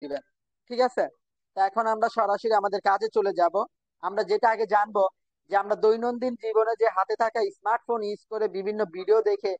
দিবেন। ঠিক আছে? তা এখন আমরা সরাসরি আমাদের কাজে চলে যাব। আমরা যেটা আগে জানবো যে আমরা দৈনন্দিন জীবনে যে হাতে থাকা স্মার্টফোন ইউজ করে বিভিন্ন ভিডিও দেখে,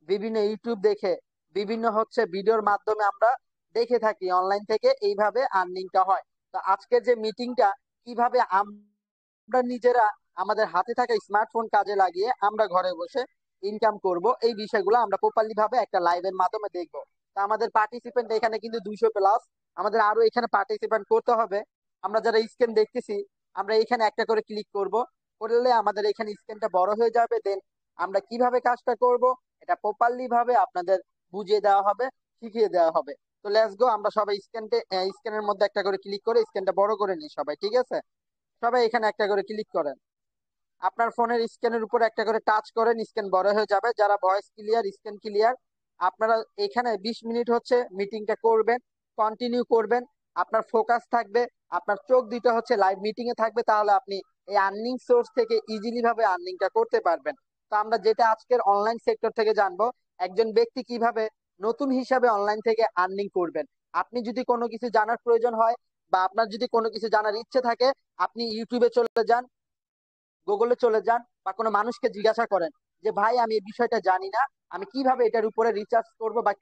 বিভিন্ন ইউটিউব দেখে, বিভিন্ন হচ্ছে ভিডিওর মাধ্যমে আমরা দেখে থাকি অনলাইন থেকে এইভাবে আর্নিংটা হয়। তো আজকের যে মিটিংটা কিভাবে আমরা নিজেরা আমাদের হাতে থাকা স্মার্টফোন কাজে লাগিয়ে আমরা ঘরে বসে ইনকাম করব, এই বিষয়গুলো আমরা প্রপারলি ভাবে একটা লাইভের মাধ্যমে দেখবো। তা আমাদের পার্টিসিপেন্ট এখানে কিন্তু 200+। আমাদের আরো এখানে পার্টিসিপেন্ট করতে হবে। আমরা যারা স্ক্রিন দেখতেছি, আমরা এখানে একটা করে ক্লিক করব, করলে আমাদের এখানে স্ক্রিনটা বড় হয়ে যাবে। দেন আমরা কিভাবে কাজটা করব এটা প্রপারলি ভাবে আপনাদের বুঝিয়ে দেওয়া হবে, শিখিয়ে দেওয়া হবে। তো লেটস গো, আমরা সবাই স্ক্রিনের মধ্যে একটা করে ক্লিক করে স্ক্রিনটা বড় করে নিই সবাই। ঠিক আছে? সবাই এখানে একটা করে ক্লিক করেন। আপনার ফোনের স্ক্রিনের উপর একটা করে টাচ করেন, স্ক্রিন বড় হয়ে যাবে। যারা ভয়েস ক্লিয়ার, স্ক্রিন ক্লিয়ার, আপনারা এখানে 20 মিনিট হচ্ছে মিটিংটা করবেন, কন্টিনিউ করবেন। আপনার ফোকাস থাকবে, আপনার চোখ দিতে হচ্ছে লাইভ মিটিং এ থাকবে, তাহলে আপনি এই আর্নিং সোর্স থেকে ইজিলি ভাবে আর্নিংটা করতে পারবেন। তো আমরা যেটা আজকের অনলাইন সেক্টর থেকে জানবো, একজন ব্যক্তি কিভাবে নতুন হিসাবে অনলাইন থেকে আর্নিং করবেন। আপনি যদি কোনো কিছু জানার প্রয়োজন হয় বা আপনার যদি কোনো কিছু জানার ইচ্ছে থাকে, আপনি ইউটিউবে চলে যান, গুগলে চলে যান, বা কোনো মানুষকে জিজ্ঞাসা করেন যে ভাই আমি এই বিষয়টা জানি না, আমি কিভাবে এটার উপরে রিসার্চ করব বা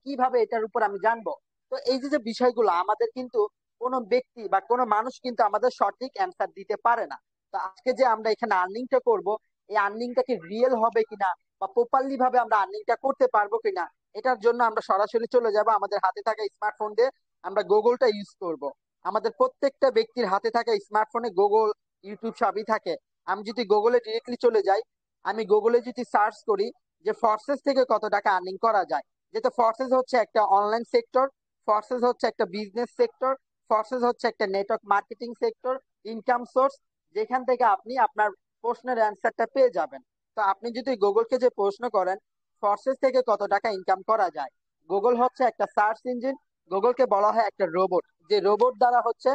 কিভাবে এটার উপর আমি জানবো। তো এই যে যে বিষয়গুলো আমাদের কিন্তু কোনো ব্যক্তি বা কোনো মানুষ কিন্তু আমাদের সঠিক অ্যান্সার দিতে পারে না। তো আজকে যে আমরা এখানে আর্নিংটা করব, এই আর্নিংটা কি রিয়েল হবে কিনা বা প্রপারলি ভাবে আমরা আর্নিংটা করতে পারবো কিনা, এটার জন্য আমরা সরাসরি চলে যাব আমাদের হাতে থাকা স্মার্টফোন দিয়ে আমরা গুগলটা ইউজ করব। আমাদের প্রত্যেকটা ব্যক্তির হাতে থাকা স্মার্টফোনে গুগল, ইউটিউব সবই থাকে। আমি যদি গুগলে ডিরেক্টলি চলে যাই, আমি গুগলে যদি সার্চ করি যে ফোর্সেস থেকে কত টাকা আর্নিং করা যায়, যেহেতু ফোর্সেস হচ্ছে একটা অনলাইন সেক্টর, ফোর্সেস হচ্ছে একটা বিজনেস সেক্টর, ফোর্সেস হচ্ছে একটা network marketing sector, income source, যেখান থেকে আপনি আপনার প্রশ্নের অ্যান্সারটা পেয়ে যাবেন। তো আপনি যদি গুগলকে যে প্রশ্ন করেন ফোর্সেস থেকে কত টাকা ইনকাম করা যায়, গুগল হচ্ছে একটা সার্চ ইঞ্জিন। গুগলকে বলা হয় একটা রোবট, যে রোবট দ্বারা হচ্ছে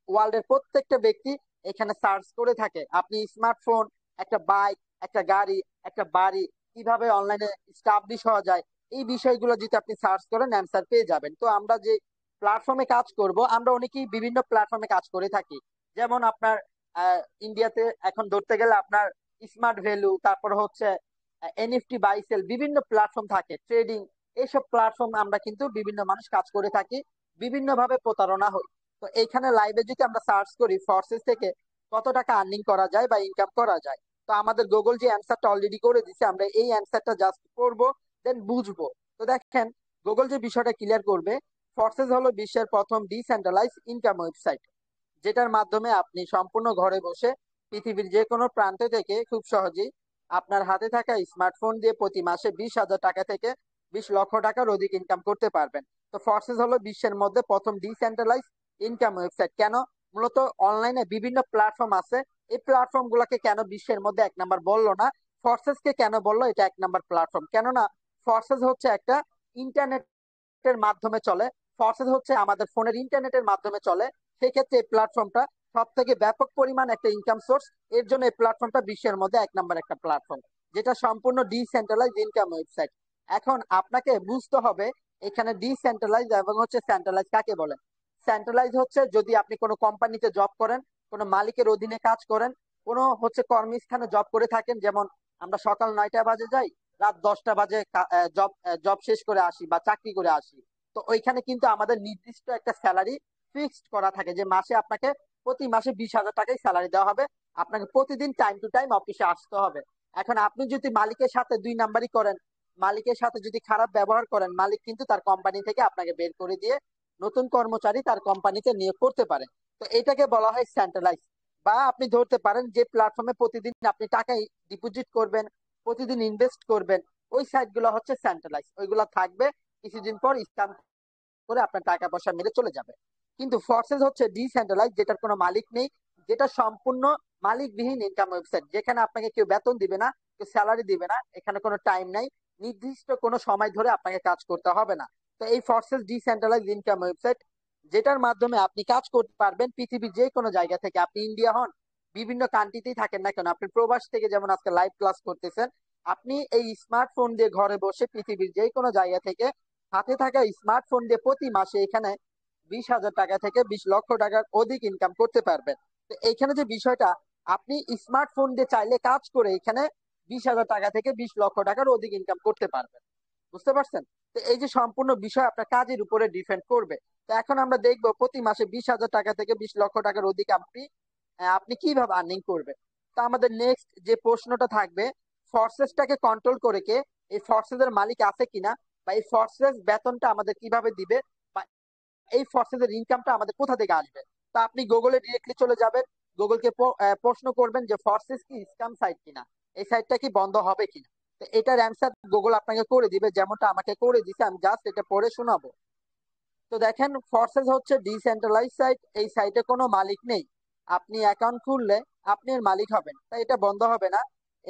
ওয়ার্ল্ডের প্রত্যেকটা ব্যক্তি এখানে সার্চ করে থাকে। আপনি স্মার্টফোন, একটা বাইক, একটা গাড়ি, একটা বাড়ি কিভাবে অনলাইনে স্টাবলিশ হওয়া যায়, এই বিষয়গুলো যদি আপনি সার্চ করেন অ্যান্সার পেয়ে যাবেন। তো আমরা যে প্ল্যাটফর্মে কাজ করব, আমরা অনেকেই বিভিন্ন প্ল্যাটফর্মে কাজ করে থাকি। যেমন আপনার ইন্ডিয়াতে এখন ধরতে গেলে আপনার স্মার্ট ভ্যালু, তারপর হচ্ছে এনএফটি বাইসেল, বিভিন্ন প্ল্যাটফর্ম থাকে, ট্রেডিং, এইসব প্ল্যাটফর্ম আমরা কিন্তু বিভিন্ন মানুষ কাজ করে থাকি, বিভিন্ন ভাবে প্রতারণা হই। তো এইখানে লাইভে যদি আমরা সার্চ করি ফোর্সেস থেকে কত টাকা আর্নিং করা যায় বা ইনকাম করা যায়, তো আমাদের গুগল যে অ্যান্সারটা অলরেডি করে দিচ্ছে, আমরা এই অ্যান্সারটা জাস্ট করবো, দেন বুঝবো। তো দেখেন, গুগল যে বিষয়টা ক্লিয়ার করবে, ফোর্সেস হলো বিশ্বের প্রথম ডিসেন্ট্রালাইজ ইনকাম ওয়েবসাইট, যেটার মাধ্যমে আপনি সম্পূর্ণ ঘরে বসে পৃথিবীর যে কোনো প্রান্ত থেকে খুব সহজেই আপনার হাতে থাকা স্মার্টফোন দিয়ে প্রতি মাসে 20,000 টাকা থেকে 20 লক্ষ টাকার অধিক ইনকাম করতে পারবেন। তো ফোর্সেস হলো বিশ্বের মধ্যে প্রথম ডিসেন্ট্রালাইজ ইনকাম ওয়েবসাইট। কেন? মূলত অনলাইনে বিভিন্ন প্ল্যাটফর্ম আছে, এই প্ল্যাটফর্ম গুলাকে কেন বিশ্বের মধ্যে 1 নাম্বার বললো না, ফোর্সেস কে কেন বললো এটা 1 নাম্বার প্ল্যাটফর্ম? কেননা ফোর্সেস হচ্ছে একটা ইন্টারনেটের মাধ্যমে চলে, ফোর্সেস হচ্ছে আমাদের ফোনের ইন্টারনেটের মাধ্যমে চলে। সেক্ষেত্রে এই প্ল্যাটফর্মটা সব থেকে ব্যাপক পরিমাণ একটা ইনকাম সোর্স। এর জন্য এই প্ল্যাটফর্মটা বিশ্বের মধ্যে 1 নাম্বার একটা প্ল্যাটফর্ম, যেটা সম্পূর্ণ ডিসেন্ট্রালাইজ ইনকাম ওয়েবসাইট। এখন আপনাকে বুঝতে হবে এখানে ডিসেন্ট্রালাইজ এবং হচ্ছে সেন্ট্রালাইজ কাকে বলে। সেন্ট্রালাইজ হচ্ছে যদি আপনি কোনো কোম্পানিতে জব করেন, কোনো মালিকের অধীনে কাজ করেন, কোনো হচ্ছে কর্মস্থানে জব করে থাকেন, যেমন আমরা সকাল 9টা বাজে যাই, রাত 10টা বাজে জব জব শেষ করে আসি বা চাকরি করে আসি। তো ওইখানে কিন্তু আমাদের নির্দিষ্ট একটা স্যালারি ফিক্সড করা থাকে, যে মাসে আপনাকে প্রতি মাসে 20,000 টাকাই স্যালারি দেওয়া হবে, আপনাকে প্রতিদিন টাইম টু টাইম অফিসে আসতে হবে। এখন আপনি যদি মালিকের সাথে 2 নাম্বারই করেন, মালিকের সাথে যদি খারাপ ব্যবহার করেন, মালিক কিন্তু তার কোম্পানি থেকে আপনাকে বের করে দিয়ে নতুন কর্মচারী তার কোম্পানিতে নিয়োগ করতে পারে। তো এটাকে বলা হয় সেন্ট্রালাইজ। বা আপনি ধরতে পারেন যে প্ল্যাটফর্মে প্রতিদিন আপনি টাকা ডিপোজিট করবেন, প্রতিদিন ইনভেস্ট করবেন, ওই সাইট গুলো হচ্ছে সেন্ট্রালাইজ। ওইগুলো থাকবে, কিছুদিন পর স্ক্যাম করে আপনার টাকা পয়সা মেরে চলে যাবে। কিন্তু ফোর্সেস হচ্ছে ডিসেন্ট্রালাইজ, যেটার কোনো মালিক নেই, যেটা সম্পূর্ণ মালিকবিহীন ইনকাম ওয়েবসাইট, যেখানে আপনাকে কেউ বেতন দিবে না, কেউ স্যালারি দিবে না, এখানে কোনো টাইম নাই, নির্দিষ্ট কোনো সময় ধরে আপনাকে কাজ করতে হবে না। তো এই ফোর্সেস ডিসেন্ট্রালাইজ ইনকাম ওয়েবসাইট, যেটার মাধ্যমে আপনি কাজ করতে পারবেন পৃথিবীর যে কোনো জায়গা থেকে। আপনি ইন্ডিয়া হন, বিভিন্ন কান্ট্রিতেই থাকেন না কেন, আপনি প্রবাস থেকে যেমন আজকে লাইভ ক্লাস করতেছেন, আপনি এই স্মার্টফোন দিয়ে ঘরে বসে পৃথিবীর যে কোনো জায়গা থেকে হাতে থাকা স্মার্টফোন দিয়ে প্রতি মাসে এখানে 20,000 টাকা থেকে 20 লক্ষ টাকার অধিক ইনকাম করতে পারবেন। তো এইখানে যে বিষয়টা, আপনি স্মার্টফোন দিয়ে চাইলে কাজ করে এখানে 20,000 টাকা থেকে 20 লক্ষ টাকার অধিক ইনকাম করতে পারবেন। বুঝতে পারছেন? তো এই যে সম্পূর্ণ বিষয় আপনার কাজের উপরে ডিপেন্ড করবে। তো এখন আমরা দেখবো প্রতি মাসে 20,000 টাকা থেকে 20 লক্ষ টাকার অধিক আপনি কিভাবে আর্নিং করবেন। তো আমাদের নেক্সট যে প্রশ্নটা থাকবে, ফোর্সেসটাকে কন্ট্রোল করে কে, এই ফোর্সেস এর মালিক আছে কিনা, বা এই ফোর্সেস বেতনটা আমাদের কিভাবে দিবে, বা এই ফোর্সেস এর ইনকামটা আমাদের কোথা থেকে আসবে। তো আপনি গুগলে ডিরেক্টলি চলে যাবেন, গুগলকে প্রশ্ন করবেন যে ফোর্সেস কি স্ক্যাম সাইট কিনা, এই সাইটটা কি বন্ধ হবে কিনা। তো এটার অ্যান্সার গুগল আপনাকে করে দিবে, যেমনটা আমাকে করে দিছে। আমি জাস্ট এটা পড়ে শোনাবো। তো দেখেন, ফোর্সেস হচ্ছে ডিসেন্ট্রালাইজ সাইট, এই সাইটে কোনো মালিক নেই। আপনি অ্যাকাউন্ট খুললে আপনি এর মালিক হবেন, তাই এটা বন্ধ হবে না।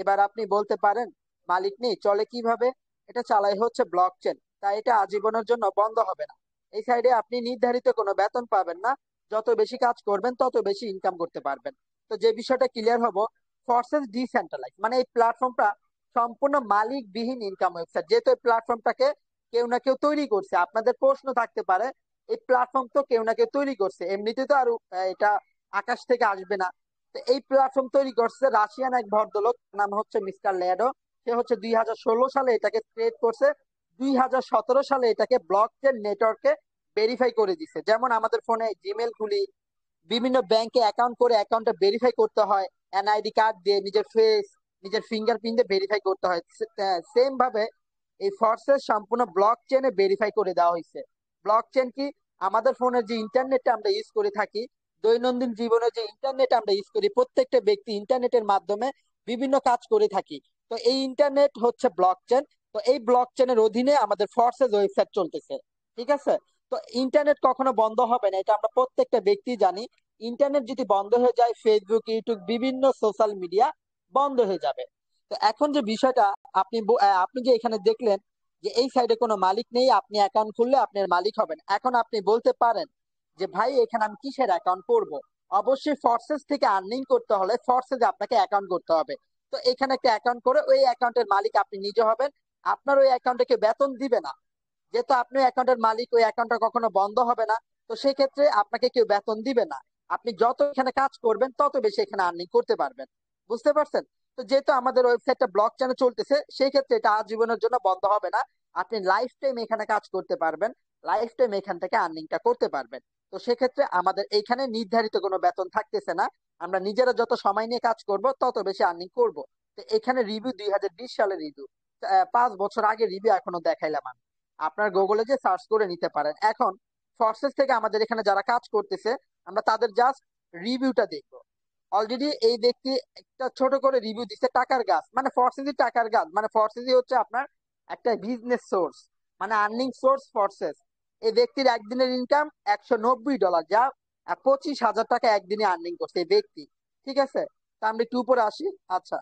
এবার আপনি বলতে পারেন মালিক নেই, চলে কিভাবে? এটা চালাই হচ্ছে ব্লক চেন, তাই এটা আজীবনের জন্য বন্ধ হবে না। এই সাইডে আপনি নির্ধারিত কোনো বেতন পাবেন না, যত বেশি কাজ করবেন তত বেশি ইনকাম করতে পারবেন। তো যে বিষয়টা ক্লিয়ার হবো, ফোর্সেস ডিসেন্ট্রালাইজ মানে এই প্ল্যাটফর্মটা সম্পূর্ণ মালিকবিহীন ইনকাম ওয়েবসাইট। যেহেতু এই প্ল্যাটফর্মটাকে কেউ না কেউ তৈরি করছে, আপনাদের প্রশ্ন থাকতে পারে এই প্ল্যাটফর্ম তো কেউ না কেউ তৈরি করছে, এমনিতে তো আর এটা আকাশ থেকে আসবে না। তো এই প্ল্যাটফর্ম তৈরি করছে রাশিয়ান এক ভদ্রলোক, নাম হচ্ছে মিস্টার ল্যাডো। সে হচ্ছে 2016 সালে এটাকে ক্রিয়েট করছে, 2017 সালে এটাকে ব্লক চেন নেটওয়ার্কে ভেরিফাই করে দিছে। যেমন আমাদের ফোনে জিমেল খুলি, বিভিন্ন ব্যাংকে অ্যাকাউন্ট করে অ্যাকাউন্টটা ভেরিফাই করতে হয় এনআইডি কার্ড দিয়ে, নিজের ফেস, নিজের ফিঙ্গারপ্রিন্ট দিয়ে ভেরিফাই করতে হয়। সেম ভাবে এই ফোর্সেস সম্পূর্ণ ব্লক চেনে ভেরিফাই করে দেওয়া হয়েছে। ব্লক চেন কি? আমাদের ফোনের যে ইন্টারনেটটা আমরা ইউজ করে থাকি, দৈনন্দিন জীবনে যে ইন্টারনেট আমরা ইউজ করি, প্রত্যেকটা ব্যক্তি ইন্টারনেটের মাধ্যমে বিভিন্ন কাজ করে থাকি। তো এই ইন্টারনেট হচ্ছে ব্লক চেন। তো এই ব্লক চেনের অধীনে আমাদের ফোর্সেস ওয়েবসাইট চলতেছে। ঠিক আছে? তো ইন্টারনেট কখনো বন্ধ হবে না, এটা আমরা প্রত্যেকটা ব্যক্তি জানি। ইন্টারনেট যদি বন্ধ হয়ে যায়, ফেসবুক, ইউটিউব, বিভিন্ন সোশ্যাল মিডিয়া বন্ধ হয়ে যাবে। তো এখন যে বিষয়টা, আপনি যে এখানে দেখলেন যে এই সাইডে কোনো মালিক নেই, আপনি অ্যাকাউন্ট খুললে আপনার মালিক হবেন। এখন আপনি বলতে পারেন যে ভাই এখানে আমি কিসের অ্যাকাউন্ট করব? অবশ্যই ফোর্সেস থেকে আর্নিং করতে হলে ফোর্সেসে আপনাকে অ্যাকাউন্ট করতে হবে। তো এখানে একটা অ্যাকাউন্ট করে ওই অ্যাকাউন্টের মালিক আপনি নিজে হবেন। আপনার ওই অ্যাকাউন্টে কেউ বেতন দিবে না, যেহেতু আপনি অ্যাকাউন্টের মালিক, ওই অ্যাকাউন্টটা কখনো বন্ধ হবে না। তো সেক্ষেত্রে আপনাকে কেউ বেতন দিবে না। আপনি যত এখানে কাজ করবেন তত বেশি এখানে আর্নিং করতে পারবেন। বুঝতে পারছেন? তো যেহেতু আমাদের ওয়েবসাইটটা ব্লক চেনে চলতেছে, সেই ক্ষেত্রে এটা আজীবনের জন্য বন্ধ হবে না। আপনি লাইফ টাইম এখানে কাজ করতে পারবেন, লাইফ টাইম এখান থেকে আর্নিংটা করতে পারবেন। তো সেক্ষেত্রে আমাদের এইখানে নির্ধারিত কোনো বেতন থাকতেছে না। আমরা নিজেরা যত সময় নিয়ে কাজ করব তত বেশি আর্নিং করব। তো এখানে রিভিউ 2020 সালের রিভিউ, 5 বছর আগে রিভিউ এখনো দেখাইলাম আমি। আপনার গুগলে যে সার্চ করে নিতে পারেন। এখন ফোর্সেস থেকে আমাদের এখানে যারা কাজ করতেছে, আমরা তাদের জাস্ট রিভিউটা দেখবো। অলরেডি এই ব্যক্তি একটা ছোট করে রিভিউ দিচ্ছে, টাকার গাছ মানে ফোর্সেসই টাকার গাছ, মানে ফোর্সেসই হচ্ছে আপনার একটা বিজনেস সোর্স, মানে আর্নিং সোর্স ফোর্সেস। এই ব্যক্তির একদিনের ইনকাম $190, যা 25,000 টাকা একদিনে আর্নিং করছে এই ব্যক্তি। ঠিক আছে? তা আমরা একটু উপরে আসি। আচ্ছা,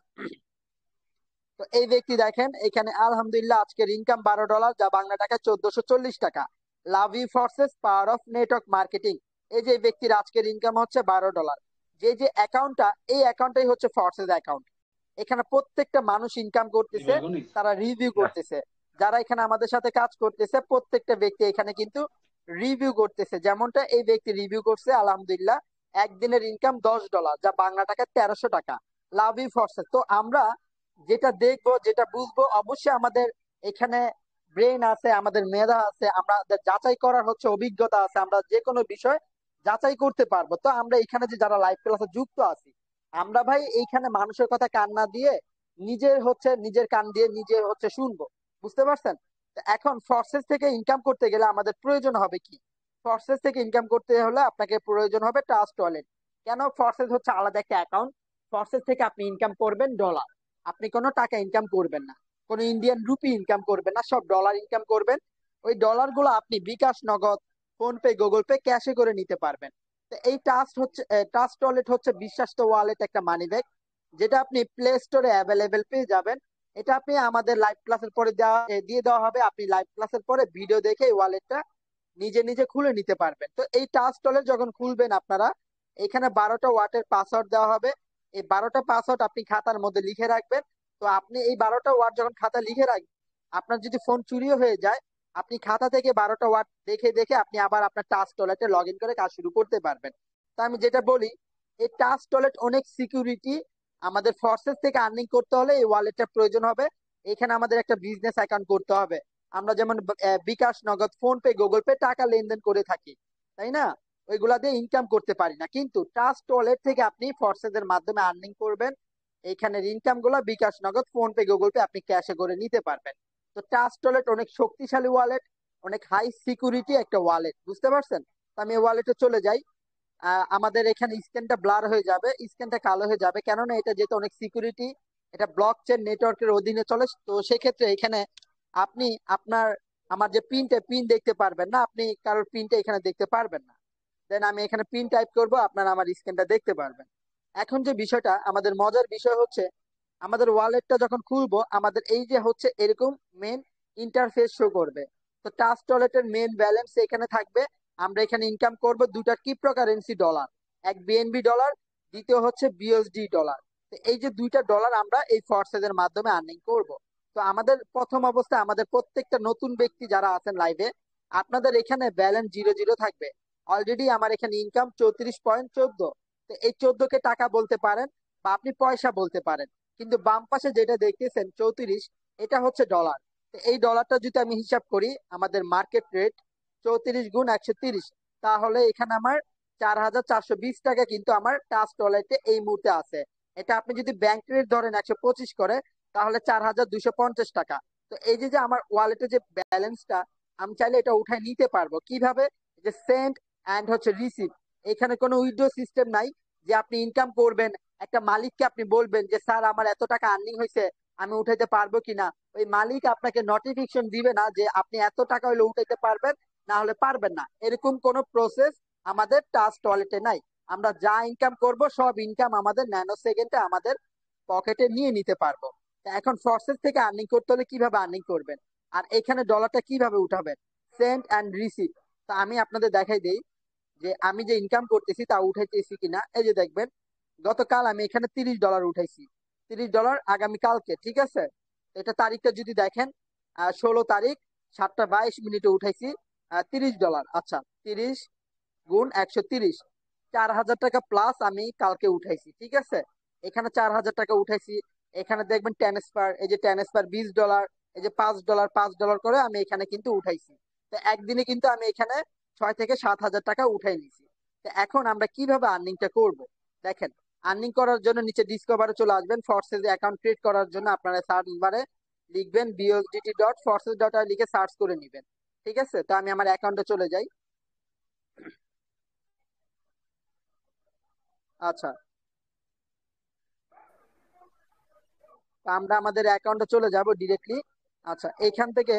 তো এই ব্যক্তি দেখেন এখানে আলহামদুলিল্লাহ আজকের ইনকাম $12, যা বাংলা টাকায় 1440 টাকা। Love you forces, power of network marketing. এই যে ব্যক্তির আজকের ইনকাম হচ্ছে $12। যে যে অ্যাকাউন্টটা, এই অ্যাকাউন্টটাই হচ্ছে ফোর্সেস অ্যাকাউন্ট। এখানে প্রত্যেকটা মানুষ ইনকাম করতেছে, তারা রিভিউ করতেছে। যারা এখানে আমাদের সাথে কাজ করতেছে প্রত্যেকটা ব্যক্তি এখানে কিন্তু রিভিউ করতেছে। যেমনটা এই ব্যক্তি রিভিউ করছে, আলহামদুলিল্লাহ একদিনের ইনকাম $10, যা বাংলা টাকায় 1300 টাকা। Love you forces. তো আমরা যেটা দেখবো, যেটা বুঝবো, অবশ্যই আমাদের এখানে ব্রেন আছে, আমাদের মেধা আছে, আমাদের যাচাই করার হচ্ছে অভিজ্ঞতা আছে, আমরা যে কোনো বিষয় যাচাই করতে পারবো। তো আমরা এখানে যে যারা লাইভ ক্লাসে যুক্ত আছি, আমরা ভাই এইখানে মানুষের কথা কান না দিয়ে নিজের কান দিয়ে নিজে হচ্ছে শুনবো। বুঝতে পারছেন? তো এখন ফোর্সেস থেকে ইনকাম করতে গেলে আমাদের প্রয়োজন হবে কি? ফোর্সেস থেকে ইনকাম করতে হলে আপনাকে প্রয়োজন হবে ট্রাস্ট ওয়ালেট। কেন? ফোর্সেস হচ্ছে আলাদা একটা অ্যাকাউন্ট। ফোর্সেস থেকে আপনি ইনকাম করবেন ডলার, আপনি কোনো টাকা ইনকাম করবেন না, কোনো ইন্ডিয়ান রুপি ইনকাম করবেন না, সব ডলার ইনকাম করবেন। ওই ডলার গুলো আপনি বিকাশ, নগদ, ফোন পে, গুগল পে, ক্যাশে করে নিতে পারবেন। তো এই ট্রাস্ট ওয়ালেট হচ্ছে বিশ্বস্ত ওয়ালেট, একটা মানি ব্যাগ, যেটা আপনি প্লে স্টোরে অ্যাভেলেবেল পেয়ে যাবেন। এটা আপনি আমাদের লাইভ ক্লাসের পরে দিয়ে দেওয়া হবে। আপনি লাইভ ক্লাসের পরে ভিডিও দেখে এই ওয়ালেটটা নিজে নিজে খুলে নিতে পারবেন। তো এই ট্রাস্ট ওয়ালেট যখন খুলবেন আপনারা, এখানে 12টা ওয়াটের পাসওয়ার্ড দেওয়া হবে। এই 12টা পাসওয়ার্ড আপনি খাতার মধ্যে লিখে রাখবেন। তো আপনি এই 12টা ওয়ার্ড যখন খাতা লিখে রাখবেন, আপনার যদি ফোন চুরিও হয়ে যায়, আপনি খাতা থেকে 12টা ওয়ার্ড দেখে দেখে আপনি আবার আপনার টাস্ক টয়লেটে লগ ইন করে কাজ শুরু করতে পারবেন। তো আমি যেটা বলি, এই টাস্ক টয়লেট অনেক সিকিউরিটি। আমাদের ফোর্সেস থেকে আর্নিং করতে হলে এই ওয়ালেটটা প্রয়োজন হবে। এখানে আমাদের একটা বিজনেস অ্যাকাউন্ট করতে হবে। আমরা যেমন বিকাশ, নগদ, ফোন পে, গুগল পে টাকা লেনদেন করে থাকি, তাই না? ওইগুলা দিয়ে ইনকাম করতে পারি না, কিন্তু ট্রাস্ট ওয়ালেট থেকে আপনি ফোর্সেস এর মাধ্যমে আর্নিং করবেন। এইখানের ইনকাম গুলা বিকাশ, নগদ, ফোন পে, গুগল পে আপনি ক্যাশে করে নিতে পারবেন। তো ট্রাস্ট ওয়ালেট অনেক শক্তিশালী ওয়ালেট, অনেক হাই সিকিউরিটি একটা ওয়ালেট, বুঝতে পারছেন? তো আমি ওয়ালেটে চলে যাই। আমাদের এখানে স্ক্যানটা ব্লার হয়ে যাবে, স্ক্যানটা কালো হয়ে যাবে, কেননা এটা যেহেতু অনেক সিকিউরিটি, এটা ব্লক চেন নেটওয়ার্কের অধীনে চলে। তো সেক্ষেত্রে এখানে আপনি আপনার আমার যে পিন দেখতে পারবেন না, আপনি কারোর পিনটা এখানে দেখতে পারবেন না। দেন আমি এখানে পিন টাইপ করব, আপনারা আমার স্ক্যানটা দেখতে পারবেন। এখন যে বিষয়টা, আমাদের মজার বিষয় হচ্ছে, আমাদের ওয়ালেটটা যখন খুলবো আমাদের এই যে হচ্ছে এরকম মেন ইন্টারফেস শো করবে। তো ট্রাস্ট ওয়ালেটের মেন ব্যালেন্স এখানে থাকবে। আমরা এখানে ইনকাম করব দুটা ক্রিপ্টোকারেন্সি ডলার, এক বিএনবি ডলার, দ্বিতীয় হচ্ছে বিএসডি ডলার। তো এই যে দুইটা ডলার আমরা এই ফরসেজ এর মাধ্যমে আর্নিং করব। তো আমাদের প্রথম অবস্থায় আমাদের প্রত্যেকটা নতুন ব্যক্তি যারা আছেন লাইভে, আপনাদের এখানে ব্যালেন্স 0 0 থাকবে। অলরেডি আমার এখানে ইনকাম 34.14। তো এই 14কে টাকা বলতে পারেন বা আপনি পয়সা বলতে পারেন। কিন্তু বাম পাশে যেটা দেখতেছেন 34, এটা হচ্ছে ডলার। তো এই ডলারটা যদি আমি হিসাব করি, আমাদের মার্কেট রেট 34 গুণ 130, তাহলে এখানে আমার 4,420 টাকা কিন্তু আমার ট্রাস্ট ওয়ালেটে এই মুহূর্তে আছে। এটা আপনি যদি ব্যাংক রেট ধরেন 125 করে, তাহলে 4,250 টাকা। তো এই যে যে আমার ওয়ালেটে যে ব্যালেন্সটা, আমি চাইলে এটা উঠায় নিতে পারবো কিভাবে? যে সেন্ড অ্যান্ড হচ্ছে রিসিভ, এখানে কোনো উইথড্র সিস্টেম নাই যে আপনি ইনকাম করবেন, একটা মালিককে আপনি বলবেন যে স্যার আমার এত টাকা আর্নিং হয়েছে, আমি উঠাইতে পারবো কিনা। ওই মালিক আপনাকে নোটিফিকেশন দিবে না যে আপনি এত টাকা হলে উঠাইতে পারবেন, না হলে পারবেন না, এরকম কোনো প্রসেস আমাদের ট্রাস্ট ওয়ালেটে নাই। আমরা যা ইনকাম করব সব ইনকাম আমাদের ন্যানো সেকেন্ডে আমাদের পকেটে নিয়ে নিতে পারবো। তা এখন প্রসেস থেকে আর্নিং করতে হলে কিভাবে আর্নিং করবেন, আর এখানে ডলারটা কিভাবে উঠাবেন? Send and receive. তা আমি আপনাদের দেখাই দিই যে আমি যে ইনকাম করতেছি তা উঠাইতেছি কিনা। এই যে দেখবেন, গতকাল আমি এখানে $30 উঠাইছি। $30 আগামীকালকে, ঠিক আছে? এটা তারিখটা যদি দেখেন, 16 তারিখ 7টা 22 মিনিটে উঠাইছি $30। আচ্ছা, 30 গুণ 130, 4,000 টাকা প্লাস আমি কালকে উঠাইছি, ঠিক আছে? এখানে 4,000 টাকা উঠাইছি। এখানে দেখবেন ট্রান্সফার, এই যে ট্রান্সফার $20, এই যে $5 $5 করে আমি এখানে কিন্তু উঠাইছি। তো একদিনে কিন্তু আমি এখানে 6 থেকে 7 হাজার টাকা উঠাই নিছি। তো এখন আমরা কিভাবে আর্নিংটা করব? দেখেন, আর্নিং করার জন্য নিচে ডিসকভারে চলে আসবেন। ফরসেজ অ্যাকাউন্ট ক্রিয়েট করার জন্য আপনারা সার্চ বারে লিখবেন BUSDT.forces.ai লিখে সার্চ করে নিবেন, ঠিক আছে? তো আমি আমার অ্যাকাউন্টে চলে যাই। আচ্ছা, তো আমরা আমাদের অ্যাকাউন্টে চলে যাব ডিরেক্টলি। আচ্ছা, এখান থেকে